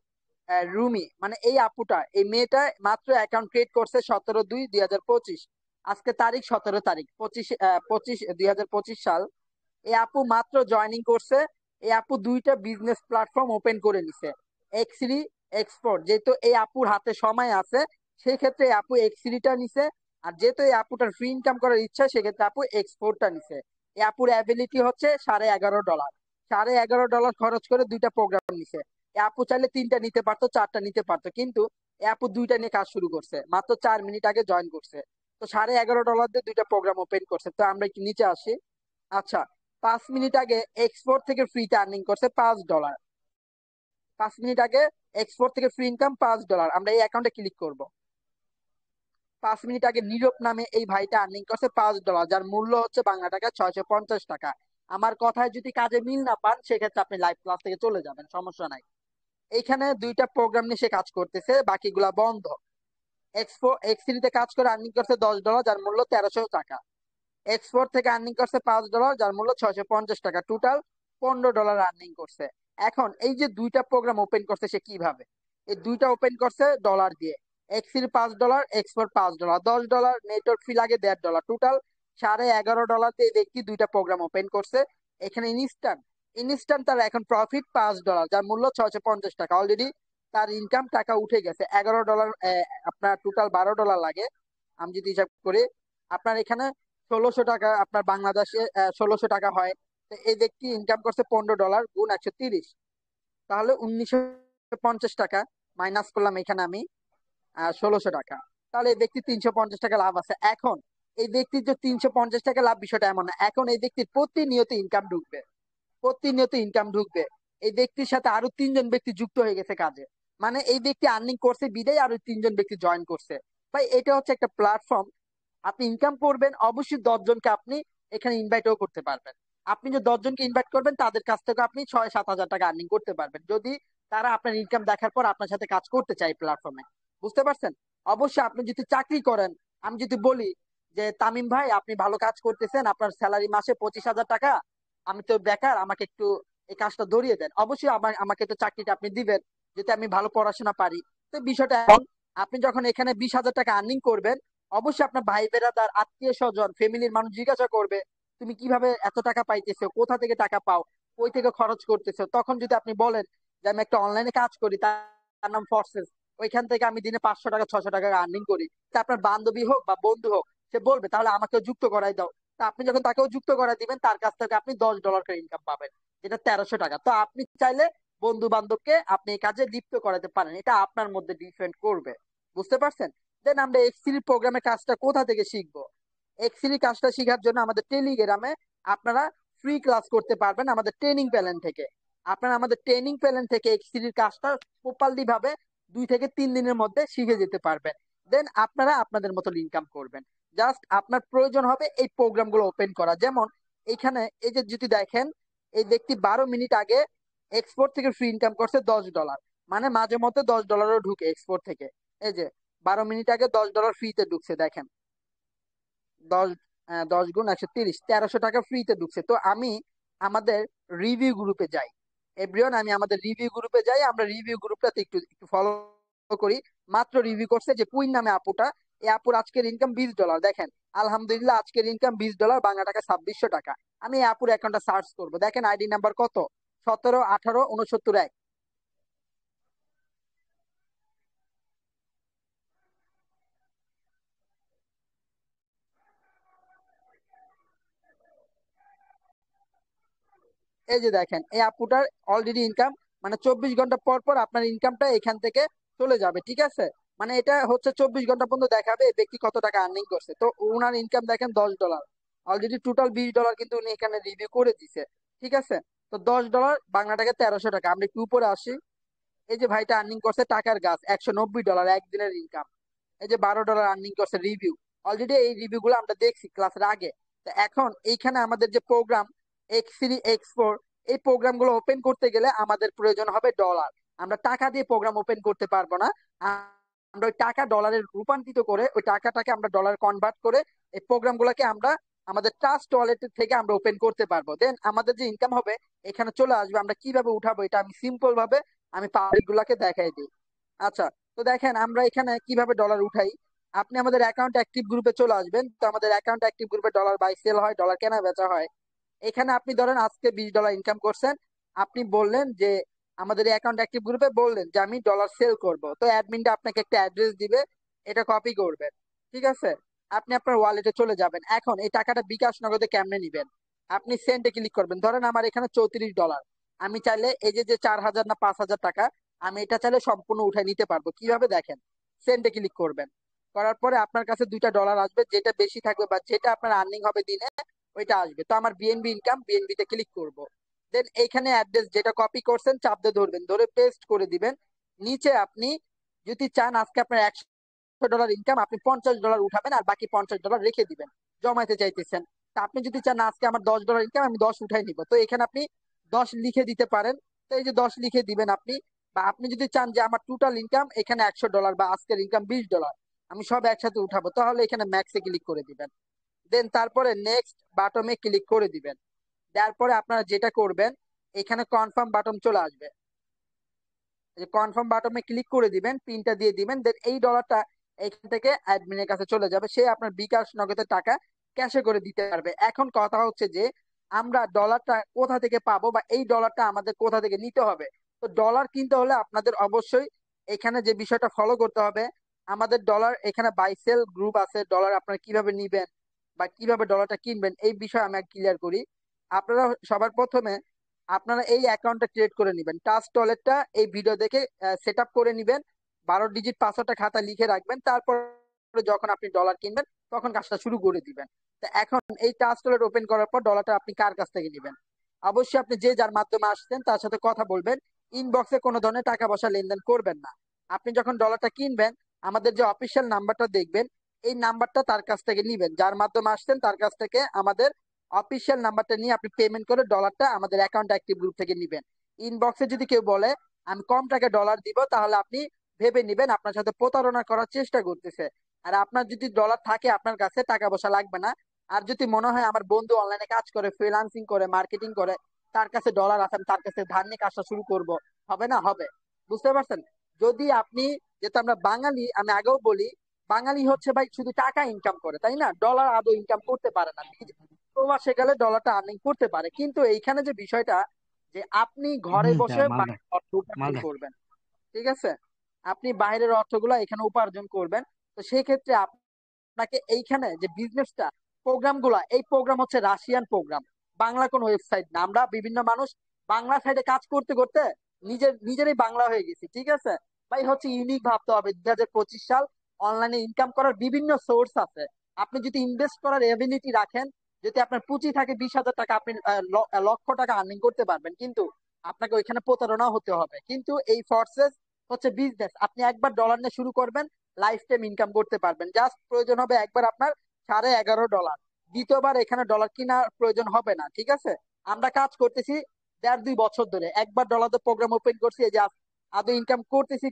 রুমি মানে এই আপুটা, এই মেয়েটা মাত্র অ্যাকাউন্ট ক্রিয়েট করছে 17/2/2025। আজকে তারিখ 17 তারিখ, 25/25/2025 সাল। এই আপু মাত্র জয়েনিং করছে। এই আপু 2টা বিজনেস প্ল্যাটফর্ম ওপেন করে নিছে, এক্সরি, এক্সপোর্ট। যেহেতু এই আপুর হাতে সময় আছে, সেই ক্ষেত্রে এই আপু এক্সরিটা নিছে। আর যেহেতু এই আপুটার ফ্রি ইনকাম করার ইচ্ছা, সেক্ষেত্রে আপু এক্সপোর্টটা নিছে। এই আপুর অ্যাবিলিটি হচ্ছে $11.5। $11.5 খরচ করে 2টা প্রোগ্রাম নিছে। এই আপু চাইলে 3টা নিতে পারতো, 4টা নিতে পারতো, কিন্তু এই আপু 2টা নিয়ে কাজ শুরু করছে, মাত্র 4 মিনিট আগে জয়েন করছে। তো $11.5 দিয়ে 2টা প্রোগ্রাম ওপেন করছে। তো আমরা একটু নিচে আসি। আচ্ছা, 5 মিনিট আগে এক্সপোর্ট থেকে ফ্রিতে আর্নিং করছে $5। 5 মিনিট আগে এক্সপোর্ট থেকে ফ্রি ইনকাম $5। আমরা এই অ্যাকাউন্টে ক্লিক করব। 5 মিনিট আগে নীরব নামে এই ভাইটা আর্নিং করছে $5, যার মূল্য হচ্ছে বাংলা টাকা 650 টাকা। আমার কথায় যদি কাজে মিল না পান, সেক্ষেত্রে আপনি লাইভ ক্লাস থেকে চলে যাবেন, সমস্যা নাই। এইখানে 2টা প্রোগ্রাম নিয়ে সে কাজ করতেছে, বাকিগুলা বন্ধ। এক্সিলিতে কাজ করে আর্নিং করছে $10, যার মূল্য 1300 টাকা। এক্সপোর্ট থেকে আর্নিং করছে $5, যার মূল্য 650 টাকা। টোটাল $15 আর্নিং করছে। এখন এই যে 2টা প্রোগ্রাম ওপেন করছে সে কিভাবে? এই 2টা ওপেন করছে ডলার দিয়ে। এক্সির $5, এক্সপোর্ট $5, $10, নেটওয়ার্ক ফি লাগে $1.5। টোটাল $11.5 দিয়ে ব্যক্তি 2টা প্রোগ্রাম ওপেন করছে। এখানে ইনস্ট্যান্ট ইনস্ট্যান্ট তার এখন প্রফিট $5, যার মূল্য 650 টাকা। অলরেডি তার ইনকাম টাকা উঠে গেছে $11। আপনার টোটাল $12 লাগে। আমি যদি হিসাব করি, আপনার এখানে 1,600 টাকা, আপনার বাংলাদেশে 1,600 টাকা হয়। তো এই ব্যক্তি ইনকাম করছে $15 গুণ 130, তাহলে 1,950 টাকা। মাইনাস করলাম এখানে আমি 1600 টাকা। তাহলে এই ব্যক্তি 350 টাকা লাভ আছে। এখন এই ব্যক্তির যে 350 টাকা লাভ, বিষয়টা এমন না, এখন এই ব্যক্তির প্রতিনিয়ত ইনকাম ঢুকবে, প্রতিনিয়ত ইনকাম ঢুকবে। এই ব্যক্তির সাথে আরো 3জন ব্যক্তি যুক্ত হয়ে গেছে কাজে, মানে এই ব্যক্তি আর্নিং করছে বিদায় আরো 3জন ব্যক্তি জয়েন করছে। ভাই এটা হচ্ছে একটা প্ল্যাটফর্ম। আপনি ইনকাম করবেন, অবশ্যই 10 জনকে আপনি এখানে ইনভাইটও করতে পারবেন। আপনি যে 10 জনকে ইনভাইট করবেন তাদের কাছ থেকে আপনি 6-7 হাজার টাকা আর্নিং করতে পারবেন, যদি তারা আপনার ইনকাম দেখার পর আপনার সাথে কাজ করতে চায় প্ল্যাটফর্মে। বুঝতে পারছেন? অবশ্যই আপনি যদি চাকরি করেন, আমি যদি বলি যে তামিম ভাই আপনি ভালো কাজ করতেছেন, আপনার স্যালারি মাসে 25,000 টাকা, আমি তো বেকার, আমাকে একটু এই কাজটা ধরিয়ে দেন, অবশ্যই আমাকে তো চাকরিটা আপনি দিবেন, যেটা আমি ভালো পড়াশোনা পারি। তো বিষয়টা এখন, আপনি যখন এখানে 20,000 টাকা আর্নিং করবেন, অবশ্যই আপনার ভাই বেড়াদার আত্মীয় স্বজন ফ্যামিলির মানুষ জিজ্ঞাসা করবে তুমি কিভাবে এত টাকা পাইতেছো, কোথা থেকে টাকা পাও, কই থেকে খরচ করতেছো। তখন যদি আপনি বলেন যে আমি একটা অনলাইনে কাজ করি, তার নাম ফোর্সেস, ওইখান থেকে আমি দিনে 500 টাকা 600 টাকা আর্নিং করি, তা আপনার বান্ধবী হোক বা বন্ধু হোক, সে বলবে তাহলে আমাকেও যুক্ত করাই দাও। তা আপনি যখন তাকেও যুক্ত করাই দিবেন, তার কাছ থেকে আপনি $10 করে ইনকাম পাবেন, যেটা 1300 টাকা। তো আপনি চাইলে বন্ধু বান্ধবকে আপনি এই কাজে লিপ্ত করাতে পারেন, এটা আপনার মধ্যে ডিপেন্ড করবে। বুঝতে পারছেন? দেন আমরা এক্সিল প্রোগ্রামের কাজটা কোথা থেকে শিখবো? এক্সিলি কাজটা শেখার জন্য আমাদের টেলিগ্রামে আপনারা ফ্রি ক্লাস করতে পারবেন আমাদের ট্রেনিং প্ল্যান থেকে। আপনারা আমাদের ট্রেনিং প্ল্যান থেকে এক্সিলির কাজটা প্রপারলি ভাবে 2 থেকে 3 দিনের মধ্যে শিখে যেতে পারবেন। দেন আপনারা আপনাদের মতো ইনকাম করবেন। জাস্ট আপনার প্রয়োজন হবে এই প্রোগ্রামগুলো ওপেন করা। যেমন এখানে এই যে যদি দেখেন, এই ব্যক্তি 12 মিনিট আগে এক্সপোর্ট থেকে ফ্রি ইনকাম করছে $10, মানে মাঝে মধ্যে $10ও ঢুকে এক্সপোর্ট থেকে। এই যে 12 মিনিট আগে $10 ফ্রিতে ঢুকছে, দেখেন 10, 10 গুণ 130, 1300 টাকা ফ্রিতে ঢুকছে। তো আমি আমাদের রিভিউ গ্রুপে যাই, এভরিওয়ান আমি আমাদের রিভিউ গ্রুপে যাই, আমরা রিভিউ গ্রুপটাতে একটু একটু ফলো করি। মাত্র রিভিউ করছে যে কুইন নামে আপুটা, এই আপুর আজকের ইনকাম $20, দেখেন আলহামদুলিল্লাহ আজকের ইনকাম $20, বাংলা টাকা 2600 টাকা। আমি এই আপুর অ্যাকাউন্টটা সার্চ করবো, দেখেন আইডি নাম্বার কত, 17, 18, 69, 1। এই যে দেখেন এই আপুটার অলরেডি ইনকাম, মানে 24 ঘন্টা পর পর আপনার ইনকামটা এখান থেকে চলে যাবে, ঠিক আছে? মানে এটা হচ্ছে 24 ঘন্টা পর্যন্ত দেখাবে এই ব্যক্তি কত টাকা আর্নিং করছে। তো ওনার ইনকাম দেখেন $10, অলরেডি টোটাল $20 কিন্তু উনি এখানে রিভিউ করে দিছে, ঠিক আছে? তো $10 বাংলা টাকা 1300 টাকা। আমরা একটু উপরে আসি, এই যে ভাইটা আর্নিং করছে টাকার গাছ $190 একদিনের ইনকাম। এই যে $12 আর্নিং করছে রিভিউ। অলরেডি এই রিভিউ গুলো আমরা দেখছি ক্লাসের আগে। তো এখন এইখানে আমাদের যে প্রোগ্রাম এক্স3 এক্স4, এই প্রোগ্রাম গুলো ওপেন করতে গেলে আমাদের প্রয়োজন হবে ডলার। আমরা টাকা দিয়ে প্রোগ্রাম ওপেন করতে পারবো না। আমরা ওই টাকা ডলারে রূপান্তরিত করে, ওই টাকাটাকে আমরা ডলার কনভার্ট করে এই প্রোগ্রাম গুলোকে আমরা আমাদের ট্রাস্ট ওয়ালেট থেকে আমরা ওপেন করতে পারবো। দেন আমাদের যে ইনকাম হবে এখানে চলে আসবে। আমরা কিভাবে উঠাবো এটা আমি সিম্পল ভাবে আমি পাবলিক গুলাকে দেখাই দিই। আচ্ছা, তো দেখেন আমরা এখানে কিভাবে ডলার উঠাই। আপনি আমাদের অ্যাকাউন্ট অ্যাক্টিভ গ্রুপে চলে আসবেন। তো আমাদের অ্যাকাউন্ট অ্যাক্টিভ গ্রুপে ডলার বাই সেল হয়, ডলার কেনা বেচা হয়। এখানে আপনি ধরেন আজকে $20 ইনকাম করছেন, আপনি বললেন যে আমাদের অ্যাকাউন্ট অ্যাক্টিভ গ্রুপে বললেন যে আমি ডলার সেল করব, তো অ্যাডমিনটা আপনাকে একটা অ্যাড্রেস দিবে, এটা কপি করবেন, ঠিক আছে? আপনি আপনার ওয়ালেটে চলে যাবেন। এখন এই টাকাটা বিকাশ নগদে কেমনে নিবেন? আপনি সেন্টে ক্লিক করবেন। ধরেন আমার এখানে $34, আমি চাইলে এই যে যে 4,000 না 5,000 টাকা, আমি এটা চাইলে সম্পূর্ণ উঠাই নিতে পারবো। কিভাবে দেখেন, সেন্টে ক্লিক করবেন, করার পরে আপনার কাছে $2 আসবে, যেটা বেশি থাকবে বা যেটা আপনার আর্নিং হবে দিনে ওইটা আসবে। তো আমার বিএনবি ইনকাম, বিএনবি তে ক্লিক করব। দেন এইখানে অ্যাড্রেস যেটা কপি করছেন চাপ দিয়ে ধরবেন, ধরে পেস্ট করে দিবেন। নিচে আপনি যদি চান আজকে আপনার $100 ইনকাম, আপনি $50 উঠাবেন আর বাকি $50 রেখে দিবেন, জমাইতে চাইতেছেন। তা আপনি যদি চান আজকে আমার $10 ইনকাম, আমি 10 উঠাই নিব, তো এখানে আপনি 10 লিখে দিতে পারেন। তো এই যে 10 লিখে দিবেন আপনি। বা আপনি যদি চান যে আমার টোটাল ইনকাম এখানে $100 বা আজকের ইনকাম $20, আমি সব একসাথে উঠাবো, তাহলে এখানে ম্যাক্সে ক্লিক করে দিবেন। দেন তারপরে নেক্সট বাটনে ক্লিক করে দিবেন। দেওয়ার পরে আপনারা যেটা করবেন, এখানে কনফার্ম বাটন চলে আসবে, কনফার্ম বাটনে ক্লিক করে দিবেন, পিনটা দিয়ে দিবেন। দেন এই ডলারটা এখান থেকে অ্যাডমিনের কাছে চলে যাবে, সে আপনার বিকাশ নগদের টাকা ক্যাশে করে দিতে পারবে। এখন কথা হচ্ছে যে আমরা ডলারটা কোথা থেকে পাবো বা এই ডলারটা আমাদের কোথা থেকে নিতে হবে। তো ডলার কিনতে হলে আপনাদের অবশ্যই এখানে যে বিষয়টা ফলো করতে হবে, আমাদের ডলার এখানে বাই সেল গ্রুপ আছে, ডলার আপনারা কিভাবে নিবেন বা কিভাবে ডলারটা কিনবেন এই বিষয়ে আমি ক্লিয়ার করি। আপনারা সবার প্রথমে আপনারা এই অ্যাকাউন্টটা ক্রিয়েট করে নেবেন, টাস্ক ওয়ালেটটা এই ভিডিও দেখে সেট আপ করে নেবেন। 12 ডিজিট পাসওয়ার্ডটা খাতা লিখে রাখবেন, তারপর যখন আপনি ডলার কিনবেন তখন কাজটা শুরু করে দিবেন। তো এখন এই ট্রাস্ট ওয়ালেট ওপেন করার পর ডলারটা আপনি কার কাছ থেকে নেবেন? অবশ্যই আপনি যে যার মাধ্যমে আসছেন তার সাথে কথা বলবেন। ইনবক্সে কোনো ধরনের টাকা পয়সা লেনদেন করবেন না। আপনি যখন ডলারটা কিনবেন, আমাদের যে অফিসিয়াল নাম্বারটা দেখবেন, এই নাম্বারটা তার কাছ থেকে নিবেন, যার মাধ্যমে আসছেন তার কাছ থেকে আমাদের অফিসিয়াল নাম্বারটা নিয়ে আপনি পেমেন্ট করে ডলারটা আমাদের অ্যাকাউন্ট অ্যাক্টিভ গ্রুপ থেকে নিবেন। ইনবক্সে যদি কেউ বলে আমি কম টাকায় ডলার দিব, তাহলে আপনি ভেবে নিবেন আপনার সাথে প্রতারণা করার চেষ্টা করতেছে। আর আপনার যদি ডলার থাকে আপনার কাছে, টাকা পয়সা লাগবে না। আর যদি মনে হয় আমার বন্ধু অনলাইনে কাজ করে, ফ্রিল্যান্সিং করে, মার্কেটিং করে, তার কাছে ডলার আছে, আমি তার কাছে ধার নিয়ে কাজটা শুরু করব, হবে না? হবে। বুঝতে পারছেন? যদি আপনি, যেহেতু আমরা বাঙালি, আমি আগেও বলি, বাঙালি হচ্ছে ভাই শুধু টাকা ইনকাম করে, তাই না? ডলার আদৌ ইনকাম করতে পারে না। প্রবাসে গেলে ডলারটা আর্নিং করতে পারে, কিন্তু এইখানে যে বিষয়টা, যে আপনি ঘরে বসে মালদা বাইরের অর্থ উপার্জন মালদা। করবেন। ঠিক আছে? আপনি বাইরের অর্থগুলো এখানে উপার্জন করবেন। তো সেই ক্ষেত্রে আপনাকে এইখানে যে বিজনেসটা, প্রোগ্রাম গুলা, এই প্রোগ্রাম হচ্ছে রাশিয়ান প্রোগ্রাম, বাংলা কোন ওয়েবসাইট না। আমরা বিভিন্ন মানুষ বাংলা সাইডে কাজ করতে করতে নিজেরই বাংলা হয়ে গেছি। ঠিক আছে ভাই, হচ্ছে ইউনিক ভাবতে হবে। 2025 সাল, অনলাইনে ইনকাম করার বিভিন্ন সোর্স আছে। আপনি যদি ইনভেস্ট করার এবিলিটি রাখেন, যদি আপনার পুঁজি থাকে 20,000 টাকা, আপনি লক্ষ টাকা আর্নিং করতে পারবেন। কিন্তু আপনাকে ওইখানে প্রতারণা হতে হবে। কিন্তু এই ফোর্সেস হচ্ছে বিজনেস, আপনি একবার ডলার নিয়ে শুরু করবেন, লাইফ টাইম ইনকাম করতে পারবেন। জাস্ট প্রয়োজন হবে একবার আপনার $11.5। দ্বিতীয়বার এখানে ডলার কেনার প্রয়োজন হবে না। ঠিক আছে? আমরা কাজ করতেছি 1.5-2 বছর ধরে, একবার ডলার প্রোগ্রাম ওপেন করছি, এই যে আদৌ ইনকাম করতেছি।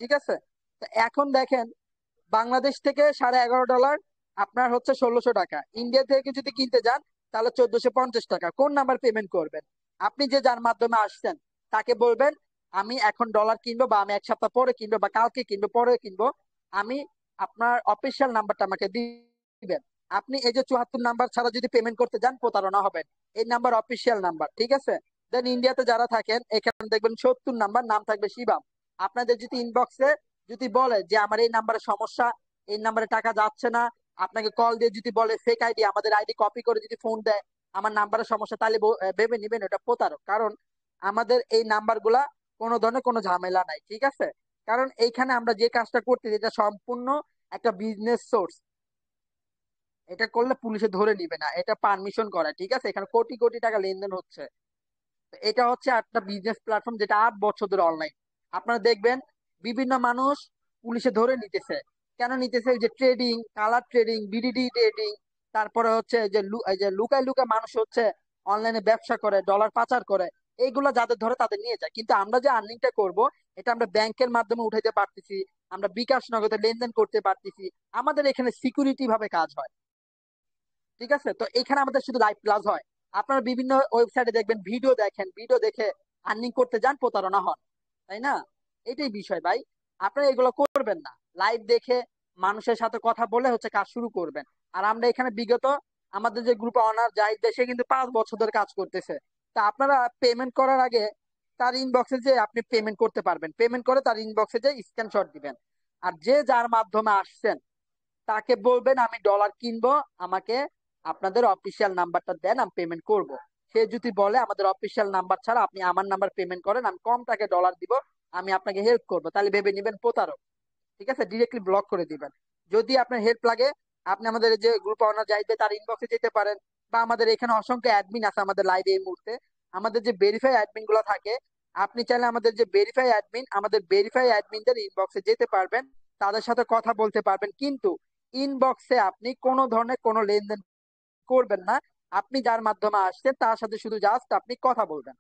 ঠিক আছে? তো এখন দেখেন, বাংলাদেশ থেকে $11.5 আপনার হচ্ছে 1,600 টাকা। ইন্ডিয়া থেকে যদি কিনতে যান তাহলে 1,450 টাকা। কোন নাম্বার পেমেন্ট করবেন? আপনি যে যার মাধ্যমে আসছেন তাকে বলবেন আমি এখন ডলার কিনবো, বা আমি 1 সপ্তাহ পরে কিনবো, বা কালকে কিনবো, পরে কিনবো, আমি আপনার অফিসিয়াল নাম্বারটা আমাকে দিবেন। আপনি এই যে 74 নাম্বার ছাড়া যদি পেমেন্ট করতে যান, প্রতারণা হবেন। এই নাম্বার অফিসিয়াল নাম্বার। ঠিক আছে? দেন ইন্ডিয়াতে যারা থাকেন, এখানে দেখবেন 70 নাম্বার, নাম থাকবে শিবাম। আপনাদের যদি ইনবক্সে যদি বলে যে আমার এই নাম্বারে সমস্যা, এই নাম্বারে টাকা যাচ্ছে না, আপনাকে কল দিয়ে যদি বলে ফেক আইডি, আমাদের আইডি কপি করে যদি ফোন দেয় আমার নাম্বারের সমস্যা, তাহলে ভেবে নিবেন এটা প্রতারক। কারণ আমাদের এই নাম্বার গুলা কোনো ধরনের কোনো ঝামেলা নাই। ঠিক আছে? কারণ এইখানে আমরা যে কাজটা করতেছি এটা সম্পূর্ণ একটা বিজনেস সোর্স। এটা করলে পুলিশে ধরে নিবে না, এটা পারমিশন করা। ঠিক আছে? এখানে কোটি কোটি টাকা লেনদেন হচ্ছে। তো এটা হচ্ছে একটা বিজনেস প্ল্যাটফর্ম, যেটা 8 বছর ধরে অনলাইন। আপনারা দেখবেন বিভিন্ন মানুষ পুলিশে ধরে নিতেছে। কেন নিতেছে? এই যে trading, colour trading, BDD trading, তারপরে হচ্ছে এই যে লুকায় লুকায় মানুষ হচ্ছে অনলাইনে ব্যবসা করে, ডলার পাচার করে, এইগুলা যাদের ধরে তাদের নিয়ে যায়। কিন্তু আমরা যে আর্নিংটা করব, এটা আমরা ব্যাংকের মাধ্যমে উঠাইতে পারতেছি, আমরা বিকাশ নগদে লেনদেন করতে পারতেছি। আমাদের এখানে সিকিউরিটি ভাবে কাজ হয়। ঠিক আছে? তো এখানে আমাদের শুধু লাইভ ক্লাস হয়। আপনারা বিভিন্ন ওয়েবসাইটে দেখবেন, ভিডিও দেখেন, ভিডিও দেখে আর্নিং করতে যান, প্রতারণা হন। তাই না? এটাই বিষয় ভাই। আপনারা এগুলো করবেন না। লাইভ দেখে মানুষের সাথে কথা বলে হচ্ছে কাজ শুরু করবেন। আর আমরা এখানে বিগত আমাদের যে গ্রুপে অনার জাহিদ দেশে কিন্তু 5 বছর ধরে কাজ করতেছে। তা আপনারা পেমেন্ট করার আগে তার ইনবক্সে যে আপনি পেমেন্ট করতে পারবেন, পেমেন্ট করে তার ইনবক্সে যে স্ক্রিনশট দিবেন। আর যে যার মাধ্যমে আসছেন তাকে বলবেন আমি ডলার কিনবো, আমাকে আপনাদের অফিসিয়াল নাম্বারটা দেন, আমি পেমেন্ট করব। সে যদি বলে আমাদের অফিসিয়াল নাম্বার ছাড়া আপনি আমার নাম্বার পেমেন্ট করেন, আমি কম টাকা ডলার দিব, আমি আপনাকে হেল্প করবো, তাহলে ভেবে নিবেন প্রতারক। ঠিক আছে? ডিরেক্টলি ব্লক করে দিবেন। যদি আপনার হেল্প লাগে, আপনি আমাদের যে গ্রুপ অনার যাইবে তার ইনবক্সে যেতে পারেন, বা আমাদের এখানে অসংখ্য অ্যাডমিন আছে আমাদের লাইভে এই মুহূর্তে। আমাদের যে ভেরিফাই অ্যাডমিন গুলো থাকে, আপনি চাইলে আমাদের যে ভেরিফাই অ্যাডমিন, আমাদের ভেরিফাই অ্যাডমিনদের ইনবক্সে যেতে পারবেন, তাদের সাথে কথা বলতে পারবেন। কিন্তু ইনবক্সে আপনি কোনো ধরনের কোনো লেনদেন করবেন না। আপনি যার মাধ্যমে আসছেন তার সাথে শুধু জাস্ট আপনি কথা বলবেন।